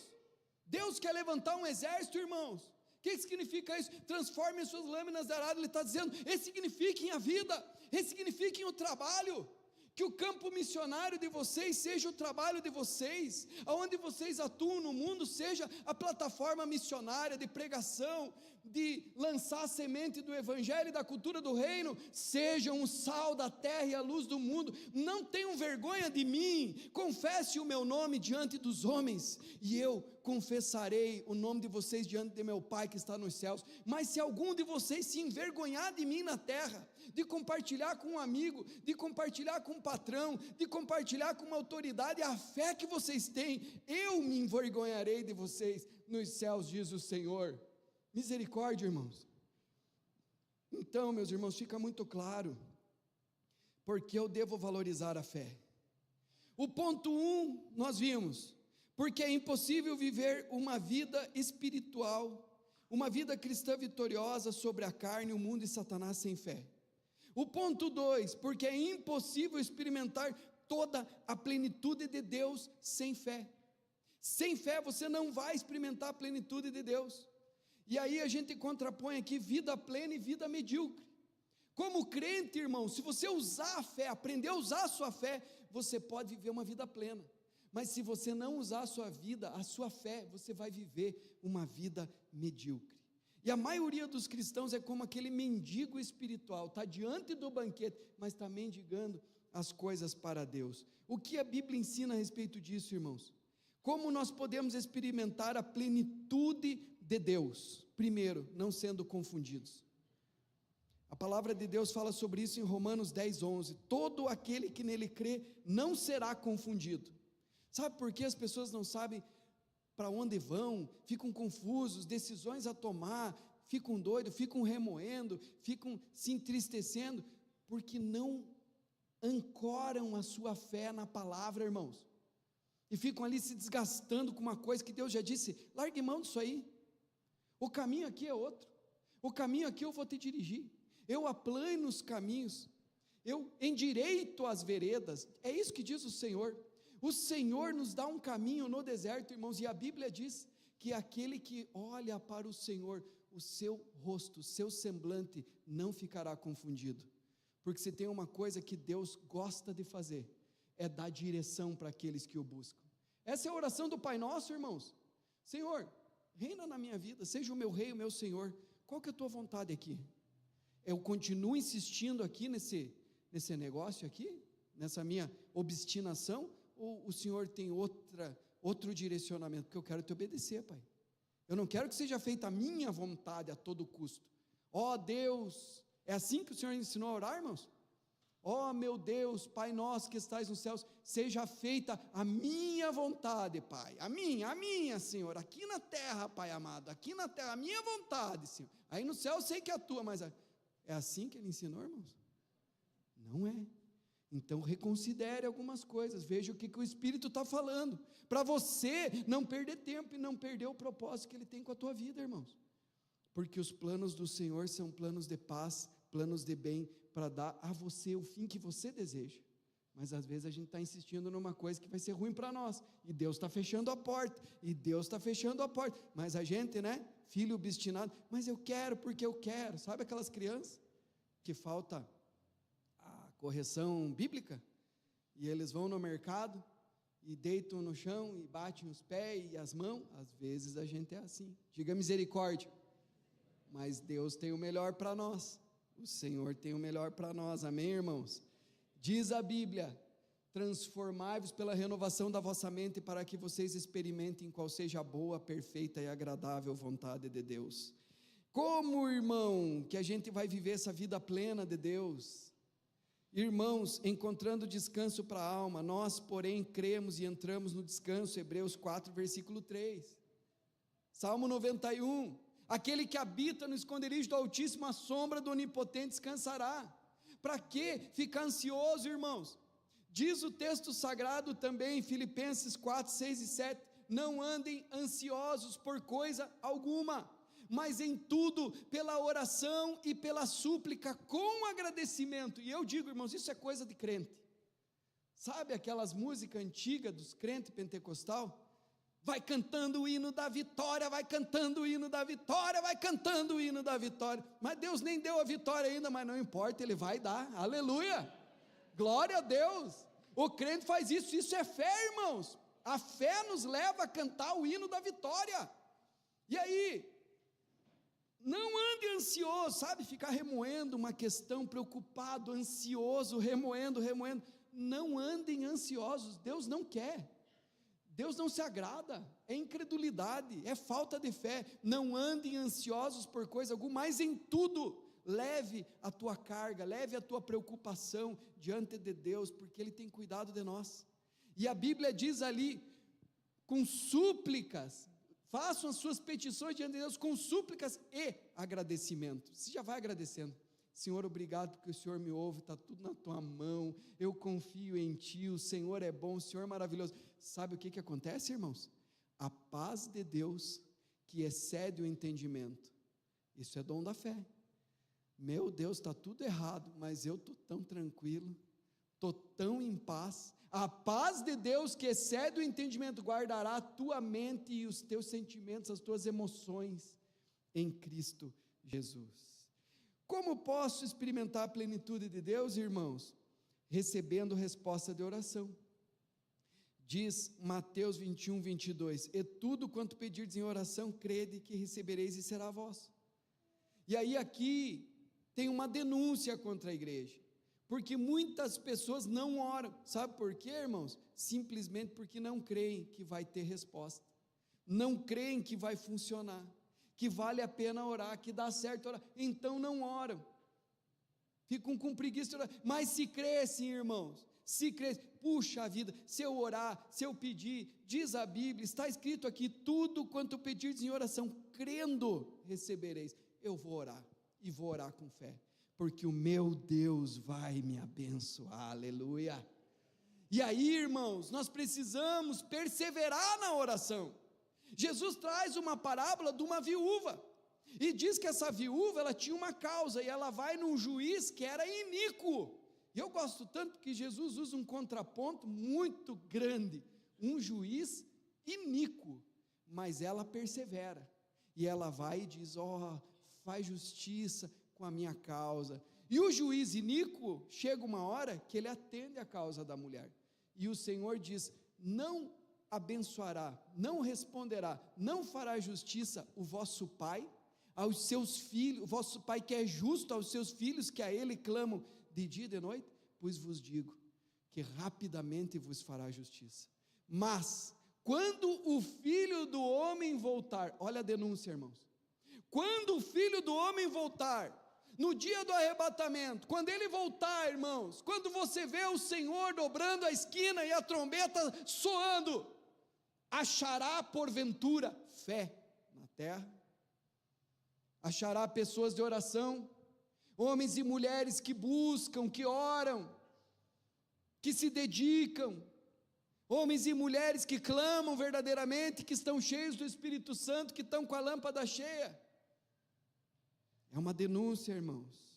Deus quer levantar um exército, irmãos. O que significa isso? Transformem suas lâminas de arado. Ele está dizendo: ressignifiquem a vida, ressignifiquem o trabalho, que o campo missionário de vocês seja o trabalho de vocês, aonde vocês atuam no mundo seja a plataforma missionária de pregação, de lançar a semente do evangelho e da cultura do reino. Sejam o sal da terra e a luz do mundo. Não tenham vergonha de mim, confesse o meu nome diante dos homens, e eu confessarei o nome de vocês diante de meu Pai que está nos céus. Mas se algum de vocês se envergonhar de mim na terra, de compartilhar com um amigo, de compartilhar com um patrão, de compartilhar com uma autoridade a fé que vocês têm, eu me envergonharei de vocês nos céus, diz o Senhor. Misericórdia, irmãos. Então, meus irmãos, fica muito claro porque eu devo valorizar a fé. O ponto 1, nós vimos: porque é impossível viver uma vida espiritual, uma vida cristã vitoriosa sobre a carne, o mundo e Satanás sem fé. O ponto 2, porque é impossível experimentar toda a plenitude de Deus sem fé. Sem fé você não vai experimentar a plenitude de Deus. E aí a gente contrapõe aqui vida plena e vida medíocre. Como crente, irmão, se você usar a fé, aprender a usar a sua fé, você pode viver uma vida plena. Mas se você não usar a sua vida, a sua fé, você vai viver uma vida medíocre. E a maioria dos cristãos é como aquele mendigo espiritual, está diante do banquete, mas está mendigando as coisas para Deus. O que a Bíblia ensina a respeito disso, irmãos? Como nós podemos experimentar a plenitude de Deus? Primeiro, não sendo confundidos. A palavra de Deus fala sobre isso em Romanos 10:11. Todo aquele que nele crê não será confundido. Sabe por que as pessoas não sabem para onde vão, ficam confusos, decisões a tomar, ficam doidos, ficam remoendo, ficam se entristecendo? Porque não ancoram a sua fé na palavra, irmãos, e ficam ali se desgastando com uma coisa que Deus já disse: largue mão disso aí, o caminho aqui é outro, o caminho aqui eu vou te dirigir, eu aplano os caminhos, eu endireito as veredas, é isso que diz o Senhor. O Senhor nos dá um caminho no deserto, irmãos, e a Bíblia diz que aquele que olha para o Senhor, o seu rosto, o seu semblante não ficará confundido, porque se tem uma coisa que Deus gosta de fazer, é dar direção para aqueles que o buscam. Essa é a oração do Pai Nosso, irmãos. Senhor, reina na minha vida, seja o meu rei, o meu Senhor. Qual que é a tua vontade aqui? Eu continuo insistindo aqui nesse negócio aqui, nessa minha obstinação, ou o Senhor tem outro direcionamento? Porque eu quero te obedecer, Pai. Eu não quero que seja feita a minha vontade a todo custo. Ó Deus, é assim que o Senhor ensinou a orar, irmãos? Ó meu Deus, Pai nosso que estais nos céus, seja feita a minha vontade, Pai, a minha, Senhor, aqui na terra, Pai amado, aqui na terra, a minha vontade, Senhor. Aí no céu eu sei que é a tua, mas é assim que Ele ensinou, irmãos? Não é. Então reconsidere algumas coisas, veja o que o Espírito está falando, para você não perder tempo e não perder o propósito que Ele tem com a tua vida, irmãos, porque os planos do Senhor são planos de paz, planos de bem, para dar a você o fim que você deseja. Mas às vezes a gente está insistindo numa coisa que vai ser ruim para nós, e Deus está fechando a porta, mas a gente, né, filho obstinado, mas eu quero porque eu quero, sabe aquelas crianças que falta correção bíblica, e eles vão no mercado, e deitam no chão, e batem os pés e as mãos? Às vezes a gente é assim, diga misericórdia, mas Deus tem o melhor para nós, o Senhor tem o melhor para nós, amém, irmãos? Diz a Bíblia: transformai-vos pela renovação da vossa mente, para que vocês experimentem qual seja a boa, perfeita e agradável vontade de Deus. Como, irmão, que a gente vai viver essa vida plena de Deus? Irmãos, encontrando descanso para a alma, nós porém cremos e entramos no descanso, Hebreus 4 versículo 3, Salmo 91, aquele que habita no esconderijo do Altíssimo, a sombra do Onipotente descansará. Para que ficar ansioso, irmãos? Diz o texto sagrado também em Filipenses 4, 6 e 7, não andem ansiosos por coisa alguma, mas em tudo, pela oração e pela súplica, com agradecimento. E eu digo, irmãos, isso é coisa de crente. Sabe aquelas músicas antigas dos crentes pentecostal? Vai cantando o hino da vitória, vai cantando o hino da vitória, vai cantando o hino da vitória. Mas Deus nem deu a vitória ainda, mas não importa, Ele vai dar, aleluia, glória a Deus. O crente faz isso, isso é fé, irmãos. A fé nos leva a cantar o hino da vitória. E aí, não ande ansioso, sabe, ficar remoendo uma questão, preocupado, ansioso, remoendo, não andem ansiosos, Deus não quer, Deus não se agrada, é incredulidade, é falta de fé. Não andem ansiosos por coisa alguma, mas em tudo, leve a tua carga, leve a tua preocupação diante de Deus, porque Ele tem cuidado de nós, e a Bíblia diz ali, com súplicas, façam as suas petições diante de Deus com súplicas e agradecimento. Você já vai agradecendo: Senhor, obrigado porque o Senhor me ouve, está tudo na tua mão, eu confio em ti, o Senhor é bom, o Senhor é maravilhoso. Sabe o que acontece, irmãos? A paz de Deus, que excede o entendimento, isso é dom da fé. Meu Deus, está tudo errado, mas eu estou tão tranquilo, estou tão em paz. A paz de Deus que excede o entendimento guardará a tua mente e os teus sentimentos, as tuas emoções. em Cristo Jesus. Como posso experimentar a plenitude de Deus, irmãos? Recebendo resposta de oração. Diz Mateus 21, 22, e tudo quanto pedirdes em oração, crede que recebereis e será vosso. E aí aqui tem uma denúncia contra a igreja, porque muitas pessoas não oram, sabe por quê, irmãos? Simplesmente porque não creem que vai ter resposta, não creem que vai funcionar, que vale a pena orar, que dá certo orar, então não oram, ficam com preguiça de orar, mas se crescem, irmãos, se crescem, puxa vida, se eu orar, se eu pedir, diz a Bíblia, está escrito aqui, tudo quanto pedirdes em oração, crendo, recebereis. Eu vou orar, e vou orar com fé, porque o meu Deus vai me abençoar, aleluia. E aí, irmãos, nós precisamos perseverar na oração. Jesus traz uma parábola de uma viúva, e diz que essa viúva, ela tinha uma causa, e ela vai num juiz que era iníquo, e eu gosto tanto que Jesus usa um contraponto muito grande, um juiz iníquo, mas ela persevera, e ela vai e diz, faz justiça com a minha causa, e o juiz iníquo, chega uma hora que ele atende a causa da mulher, e o Senhor diz, não abençoará, não responderá, não fará justiça o vosso pai, aos seus filhos, o vosso pai que é justo aos seus filhos, que a ele clamam de dia e de noite, pois vos digo, que rapidamente vos fará justiça, mas, quando o Filho do Homem voltar, olha a denúncia, irmãos, quando o Filho do Homem voltar, no dia do arrebatamento, quando ele voltar, irmãos, quando você vê o Senhor dobrando a esquina e a trombeta soando, achará porventura fé na terra? Achará pessoas de oração, homens e mulheres que buscam, que oram, que se dedicam, homens e mulheres que clamam verdadeiramente, que estão cheios do Espírito Santo, que estão com a lâmpada cheia? É uma denúncia, irmãos,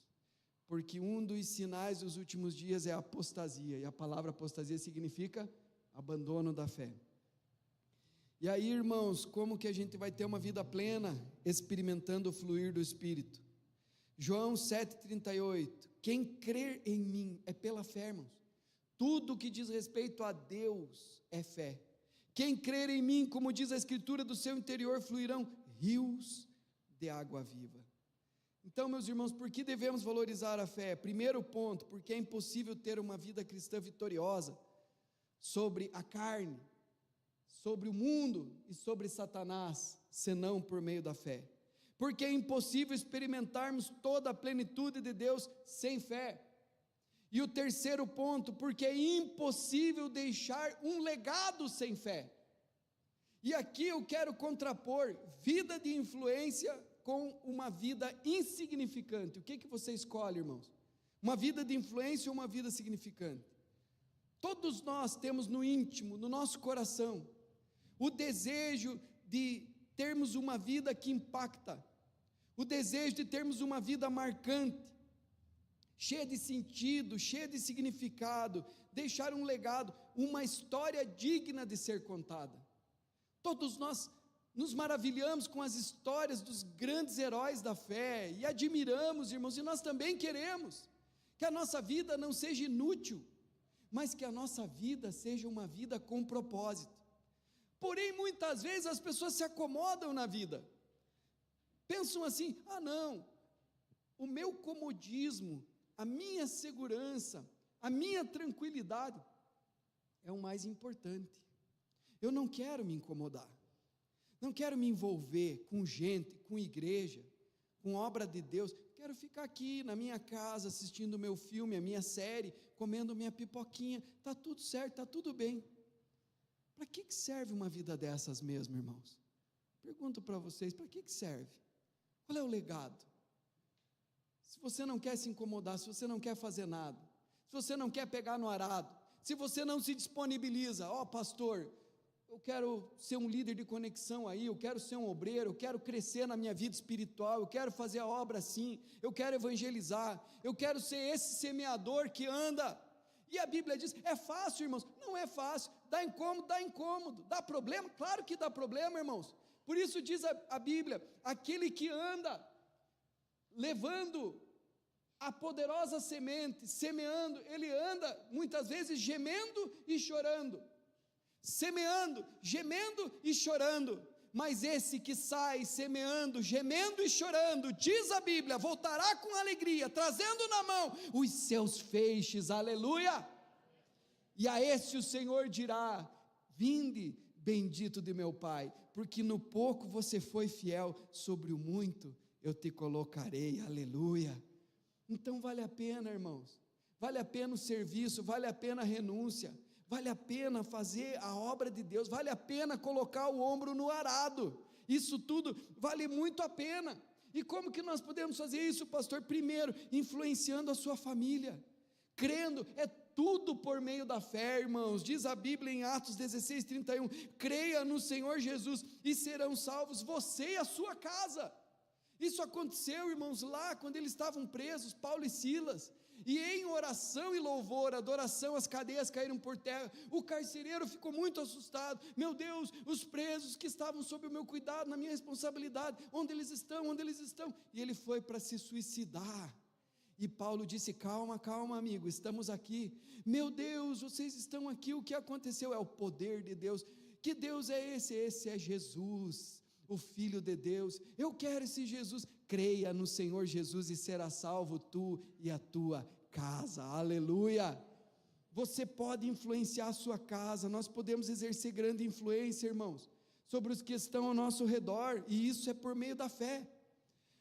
porque um dos sinais dos últimos dias é a apostasia, e a palavra apostasia significa abandono da fé. E aí, irmãos, como que a gente vai ter uma vida plena, experimentando o fluir do Espírito? João 7,38, quem crer em mim, é pela fé, irmãos, tudo que diz respeito a Deus é fé, quem crer em mim, como diz a Escritura, do seu interior fluirão rios de água viva. Então, meus irmãos, por que devemos valorizar a fé? Primeiro ponto, porque é impossível ter uma vida cristã vitoriosa sobre a carne, sobre o mundo e sobre Satanás, senão por meio da fé, porque é impossível experimentarmos toda a plenitude de Deus sem fé. E o terceiro ponto, porque é impossível deixar um legado sem fé. E aqui eu quero contrapor vida de influência com uma vida insignificante. O que você escolhe, irmãos? Uma vida de influência ou uma vida significante? Todos nós temos no íntimo, no nosso coração, o desejo de termos uma vida que impacta, o desejo de termos uma vida marcante, cheia de sentido, cheia de significado, deixar um legado, uma história digna de ser contada. Todos nós nos maravilhamos com as histórias dos grandes heróis da fé, e admiramos, irmãos, e nós também queremos que a nossa vida não seja inútil, mas que a nossa vida seja uma vida com propósito. Porém, muitas vezes as pessoas se acomodam na vida, pensam assim, não, o meu comodismo, a minha segurança, a minha tranquilidade é o mais importante, eu não quero me incomodar, não quero me envolver com gente, com igreja, com obra de Deus, quero ficar aqui na minha casa, assistindo o meu filme, a minha série, comendo minha pipoquinha, está tudo certo, está tudo bem. Para que serve uma vida dessas mesmo, irmãos? Pergunto para vocês, para que serve? Qual é o legado? Se você não quer se incomodar, se você não quer fazer nada, se você não quer pegar no arado, se você não se disponibiliza, pastor, eu quero ser um líder de conexão aí, eu quero ser um obreiro, eu quero crescer na minha vida espiritual, eu quero fazer a obra assim, eu quero evangelizar, eu quero ser esse semeador que anda. E a Bíblia diz, é fácil, irmãos? Não é fácil, dá incômodo, dá problema, claro que dá problema, irmãos, Por isso diz a Bíblia, aquele que anda levando a poderosa semente, semeando, ele anda muitas vezes gemendo e chorando, semeando, gemendo e chorando, mas esse que sai semeando, gemendo e chorando, diz a Bíblia, voltará com alegria, trazendo na mão os seus feixes, aleluia, e a esse o Senhor dirá, vinde bendito de meu Pai, porque no pouco você foi fiel, sobre o muito eu te colocarei, aleluia. Então vale a pena, irmãos, vale a pena o serviço, vale a pena a renúncia, vale a pena fazer a obra de Deus, vale a pena colocar o ombro no arado, isso tudo vale muito a pena. E como que nós podemos fazer isso, pastor? Primeiro, influenciando a sua família, crendo, é tudo por meio da fé, irmãos, diz a Bíblia em Atos 16:31, creia no Senhor Jesus e serão salvos você e a sua casa. Isso aconteceu, irmãos, lá quando eles estavam presos, Paulo e Silas, e em oração e louvor, adoração, as cadeias caíram por terra, o carcereiro ficou muito assustado, meu Deus, os presos que estavam sob o meu cuidado, na minha responsabilidade, onde eles estão, e ele foi para se suicidar, e Paulo disse, calma, amigo, estamos aqui, meu Deus, vocês estão aqui, o que aconteceu? É o poder de Deus. Que Deus é esse? Esse é Jesus, o Filho de Deus. Eu quero esse Jesus. Creia no Senhor Jesus e será salvo tu e a tua casa, aleluia. Você pode influenciar a sua casa, nós podemos exercer grande influência, irmãos, sobre os que estão ao nosso redor, e isso é por meio da fé.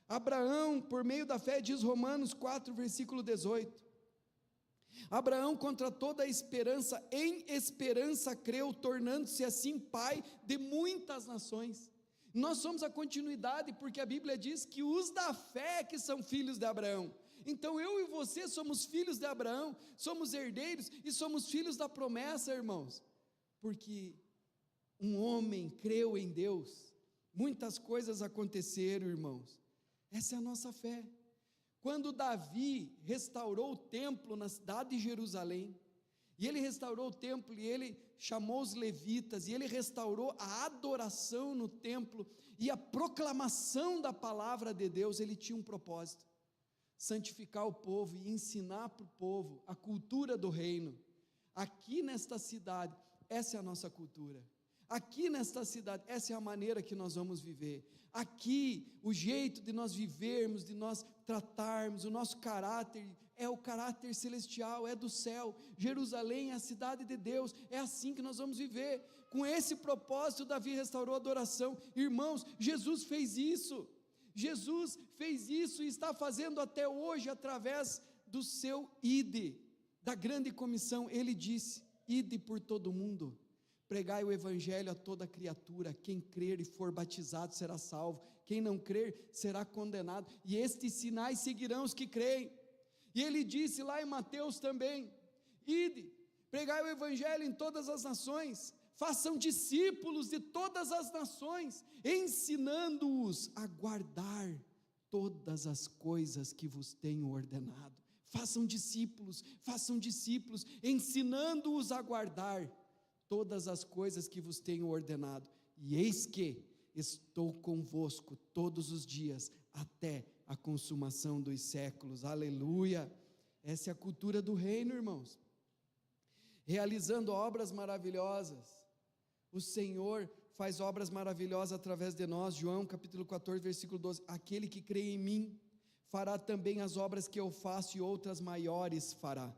Abraão, por meio da fé, diz Romanos 4, versículo 18, Abraão, contra toda a esperança, em esperança creu, tornando-se assim pai de muitas nações. Nós somos a continuidade, porque a Bíblia diz que os da fé que são filhos de Abraão. Então eu e você somos filhos de Abraão, somos herdeiros e somos filhos da promessa, irmãos, porque um homem creu em Deus, muitas coisas aconteceram, irmãos. Essa é a nossa fé. Quando Davi restaurou o templo na cidade de Jerusalém, e ele restaurou o templo, e ele chamou os levitas, e ele restaurou a adoração no templo, e a proclamação da palavra de Deus, ele tinha um propósito, santificar o povo, e ensinar para o povo, a cultura do reino, aqui nesta cidade, essa é a nossa cultura, aqui nesta cidade, essa é a maneira que nós vamos viver, aqui, o jeito de nós vivermos, de nós tratarmos, o nosso caráter, é o caráter celestial, é do céu, Jerusalém é a cidade de Deus, é assim que nós vamos viver, com esse propósito Davi restaurou a adoração, irmãos, Jesus fez isso e está fazendo até hoje, através do seu ide, da grande comissão, ele disse, ide por todo o mundo, pregai o evangelho a toda criatura, quem crer e for batizado será salvo, quem não crer será condenado, e estes sinais seguirão os que creem, e ele disse lá em Mateus também, ide, pregai o evangelho em todas as nações, façam discípulos de todas as nações, ensinando-os a guardar todas as coisas que vos tenho ordenado, façam discípulos, ensinando-os a guardar todas as coisas que vos tenho ordenado, e eis que estou convosco todos os dias, até a consumação dos séculos, aleluia, essa é a cultura do reino, irmãos, realizando obras maravilhosas, o Senhor faz obras maravilhosas através de nós, João capítulo 14, versículo 12, aquele que crê em mim, fará também as obras que eu faço, e outras maiores fará,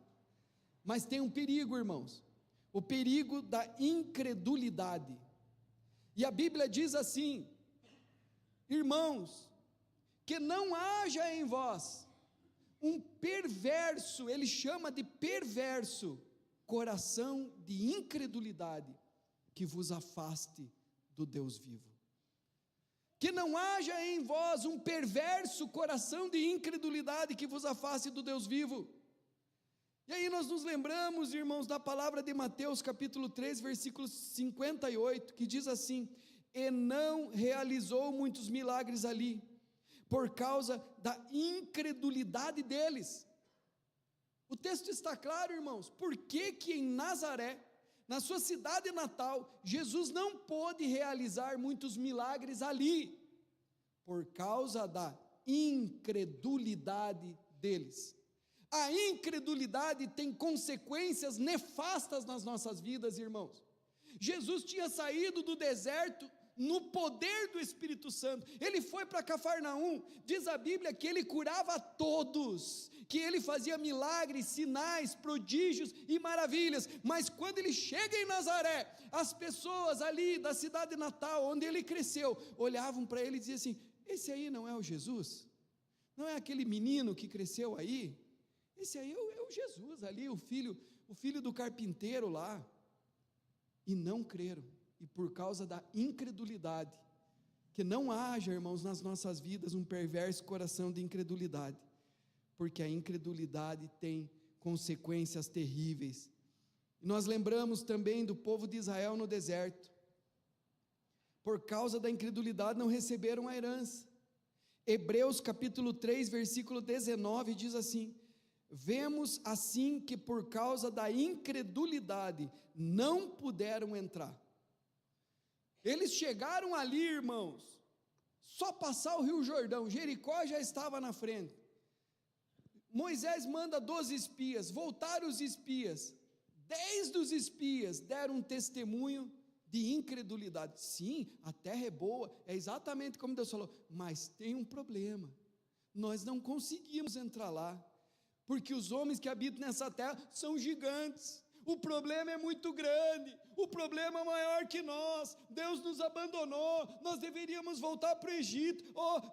mas tem um perigo, irmãos, o perigo da incredulidade, e a Bíblia diz assim, irmãos, que não haja em vós um perverso, ele chama de perverso, coração de incredulidade, que vos afaste do Deus vivo, que não haja em vós um perverso coração de incredulidade, que vos afaste do Deus vivo. E aí nós nos lembramos, irmãos, da palavra de Mateus capítulo 3, versículo 58, que diz assim, e não realizou muitos milagres ali, por causa da incredulidade deles. O texto está claro, irmãos, por que em Nazaré na sua cidade natal, Jesus não pôde realizar muitos milagres ali, por causa da incredulidade deles. A incredulidade tem consequências nefastas nas nossas vidas, irmãos. Jesus tinha saído do deserto no poder do Espírito Santo. Ele foi para Cafarnaum, diz a Bíblia que ele curava todos, que ele fazia milagres, sinais, prodígios e maravilhas. Mas quando ele chega em Nazaré, as pessoas ali da cidade natal, onde ele cresceu, olhavam para ele e diziam assim: esse aí não é o Jesus? Não é aquele menino que cresceu aí? Esse aí é o Jesus ali, o filho do carpinteiro lá. E não creram. E por causa da incredulidade, que não haja, irmãos, nas nossas vidas um perverso coração de incredulidade, porque a incredulidade tem consequências terríveis. E nós lembramos também do povo de Israel no deserto. Por causa da incredulidade não receberam a herança. Hebreus capítulo 3, versículo 19 diz assim: vemos assim que por causa da incredulidade não puderam entrar. Eles chegaram ali, irmãos, só passar o Rio Jordão, Jericó já estava na frente. Moisés manda 12 espias, voltaram os espias, 10 dos espias deram um testemunho de incredulidade. Sim, a terra é boa, é exatamente como Deus falou, mas tem um problema, nós não conseguimos entrar lá, porque os homens que habitam nessa terra são gigantes, o problema é muito grande, o problema é maior que nós, Deus nos abandonou, nós deveríamos voltar para o Egito,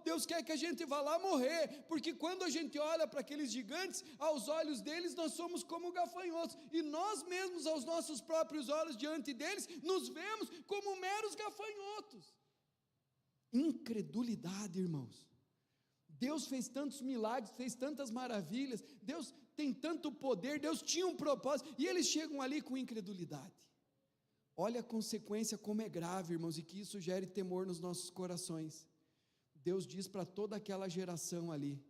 Deus quer que a gente vá lá morrer, porque quando a gente olha para aqueles gigantes, aos olhos deles nós somos como gafanhotos, e nós mesmos aos nossos próprios olhos diante deles, nos vemos como meros gafanhotos. Incredulidade, irmãos. Deus fez tantos milagres, fez tantas maravilhas, Deus tem tanto poder, Deus tinha um propósito, e eles chegam ali com incredulidade. Olha a consequência como é grave, irmãos, e que isso gere temor nos nossos corações. Deus diz para toda aquela geração ali,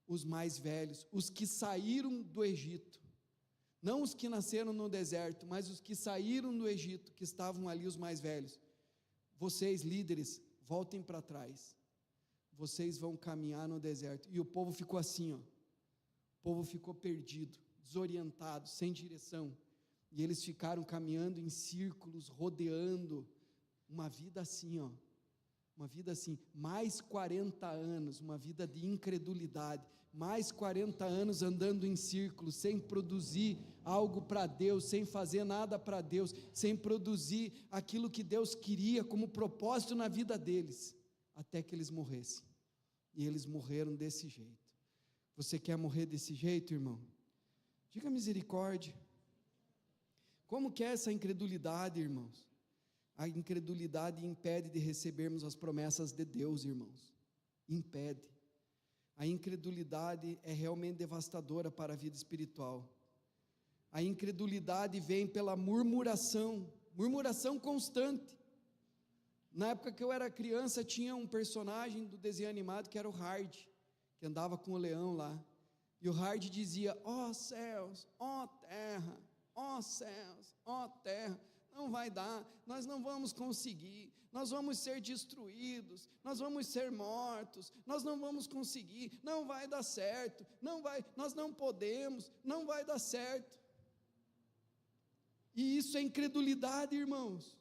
os mais velhos, os que saíram do Egito, não os que nasceram no deserto, mas os que saíram do Egito, que estavam ali os mais velhos, vocês líderes, voltem para trás, vocês vão caminhar no deserto. E o povo ficou assim, o povo ficou perdido, desorientado, sem direção, e eles ficaram caminhando em círculos, rodeando, uma vida assim, uma vida assim, mais 40 anos, uma vida de incredulidade, mais 40 anos andando em círculos, sem produzir algo para Deus, sem fazer nada para Deus, sem produzir aquilo que Deus queria como propósito na vida deles, até que eles morressem. E eles morreram desse jeito. Você quer morrer desse jeito, irmão? Diga misericórdia. Como que é essa incredulidade, irmãos? A incredulidade impede de recebermos as promessas de Deus, irmãos. Impede. A incredulidade é realmente devastadora para a vida espiritual. A incredulidade vem pela murmuração constante. Na época que eu era criança, tinha um personagem do desenho animado que era o Hard, que andava com o leão lá, e o Hard dizia: ó céus, ó terra, ó céus, ó terra, não vai dar, nós não vamos conseguir, nós vamos ser destruídos, nós vamos ser mortos, nós não vamos conseguir, não vai dar certo, nós não podemos, não vai dar certo. E isso é incredulidade, irmãos.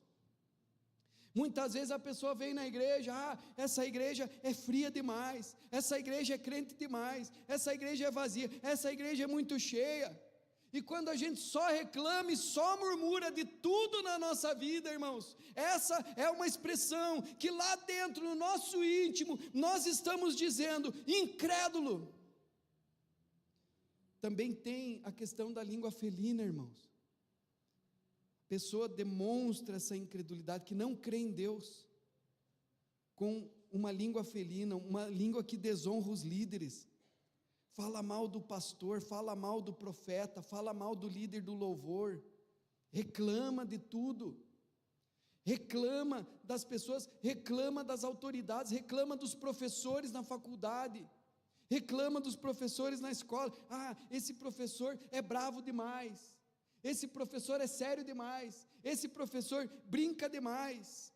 Muitas vezes a pessoa vem na igreja, essa igreja é fria demais, essa igreja é crente demais, essa igreja é vazia, essa igreja é muito cheia, e quando a gente só reclama e só murmura de tudo na nossa vida, irmãos, essa é uma expressão que lá dentro, no nosso íntimo, nós estamos dizendo, incrédulo. Também tem a questão da língua felina, irmãos. Pessoa demonstra essa incredulidade, que não crê em Deus, com uma língua felina, uma língua que desonra os líderes, fala mal do pastor, fala mal do profeta, fala mal do líder do louvor, reclama de tudo, reclama das pessoas, reclama das autoridades, reclama dos professores na faculdade, reclama dos professores na escola. Esse professor é bravo demais, esse professor é sério demais, esse professor brinca demais,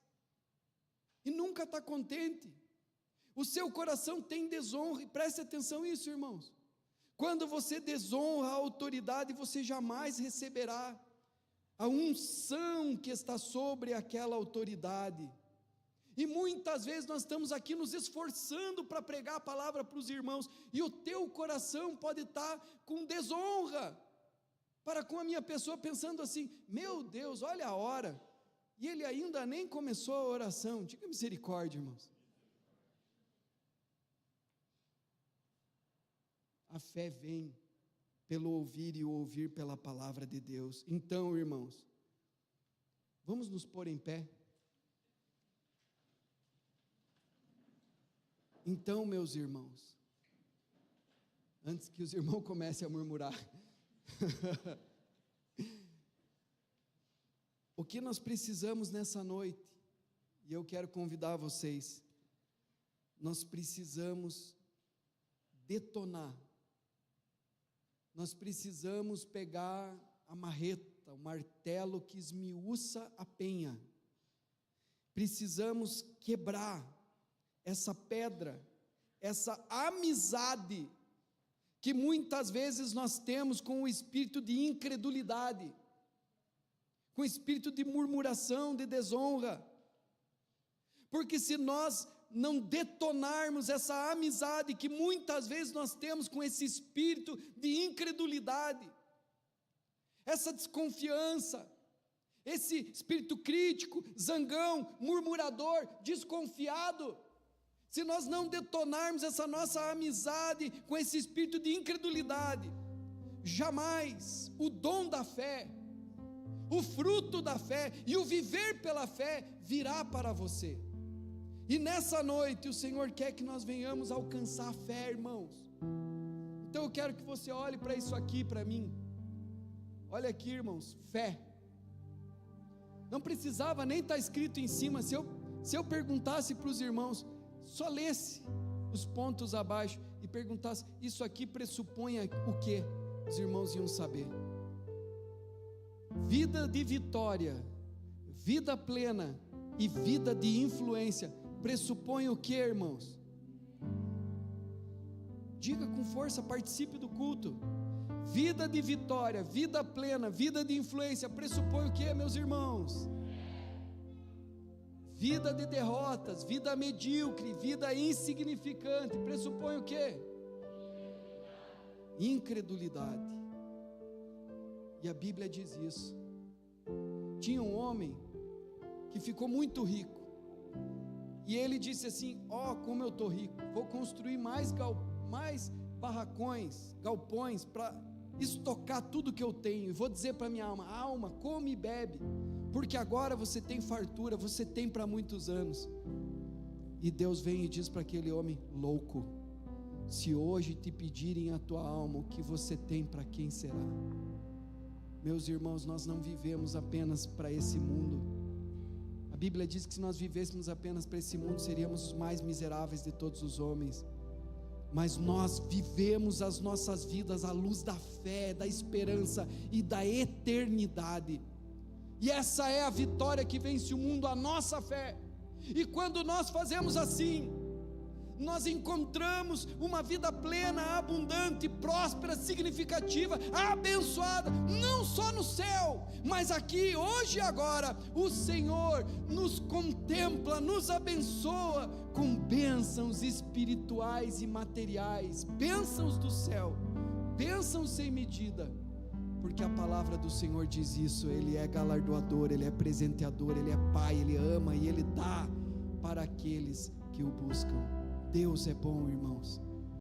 e nunca está contente. O seu coração tem desonra, e preste atenção nisso, irmãos. Quando você desonra a autoridade, você jamais receberá a unção que está sobre aquela autoridade. E muitas vezes nós estamos aqui nos esforçando para pregar a palavra para os irmãos, e o teu coração pode estar com desonra para com a minha pessoa, pensando assim: meu Deus, olha a hora, e ele ainda nem começou a oração. Diga misericórdia, irmãos. A fé vem pelo ouvir, e o ouvir pela palavra de Deus. Então, irmãos, vamos nos pôr em pé. Então, meus irmãos, antes que os irmãos comecem a murmurar, o que nós precisamos nessa noite, e eu quero convidar vocês, nós precisamos detonar, nós precisamos pegar a marreta, o martelo que esmiuça a penha, precisamos quebrar essa pedra, essa amizade que muitas vezes nós temos com o espírito de incredulidade, com o espírito de murmuração, de desonra, porque se nós não detonarmos essa amizade que muitas vezes nós temos com esse espírito de incredulidade, essa desconfiança, esse espírito crítico, zangão, murmurador, desconfiado, se nós não detonarmos essa nossa amizade com esse espírito de incredulidade, jamais o dom da fé, o fruto da fé e o viver pela fé virá para você. E nessa noite o Senhor quer que nós venhamos alcançar a fé, irmãos. Então eu quero que você olhe para isso aqui, para mim. Olha aqui, irmãos, fé. Não precisava nem estar escrito em cima. Se eu perguntasse para os irmãos, só lesse os pontos abaixo e perguntasse: isso aqui pressupõe o quê? Os irmãos iam saber. Vida de vitória, vida plena e vida de influência pressupõe o quê, irmãos? Diga com força, participe do culto. Vida de vitória, vida plena, vida de influência pressupõe o quê, meus irmãos? Vida de derrotas, vida medíocre, vida insignificante pressupõe o quê? Incredulidade. E a Bíblia diz isso. Tinha um homem que ficou muito rico, e ele disse assim: como eu estou rico, vou construir mais barracões, galpões, para estocar tudo que eu tenho, e vou dizer para minha alma, come e bebe, porque agora você tem fartura, você tem para muitos anos. E Deus vem e diz para aquele homem: louco, se hoje te pedirem a tua alma, o que você tem, para quem será? Meus irmãos, nós não vivemos apenas para esse mundo. A Bíblia diz que se nós vivêssemos apenas para esse mundo, seríamos os mais miseráveis de todos os homens. Mas nós vivemos as nossas vidas à luz da fé, da esperança e da eternidade. E essa é a vitória que vence o mundo, a nossa fé. E quando nós fazemos assim, nós encontramos uma vida plena, abundante, próspera, significativa, abençoada, não só no céu, mas aqui, hoje e agora. O Senhor nos contempla, nos abençoa com bênçãos espirituais e materiais, bênçãos do céu, bênçãos sem medida, porque a palavra do Senhor diz isso. Ele é galardoador, Ele é presenteador, Ele é Pai, Ele ama e Ele dá para aqueles que o buscam. Deus é bom, irmãos.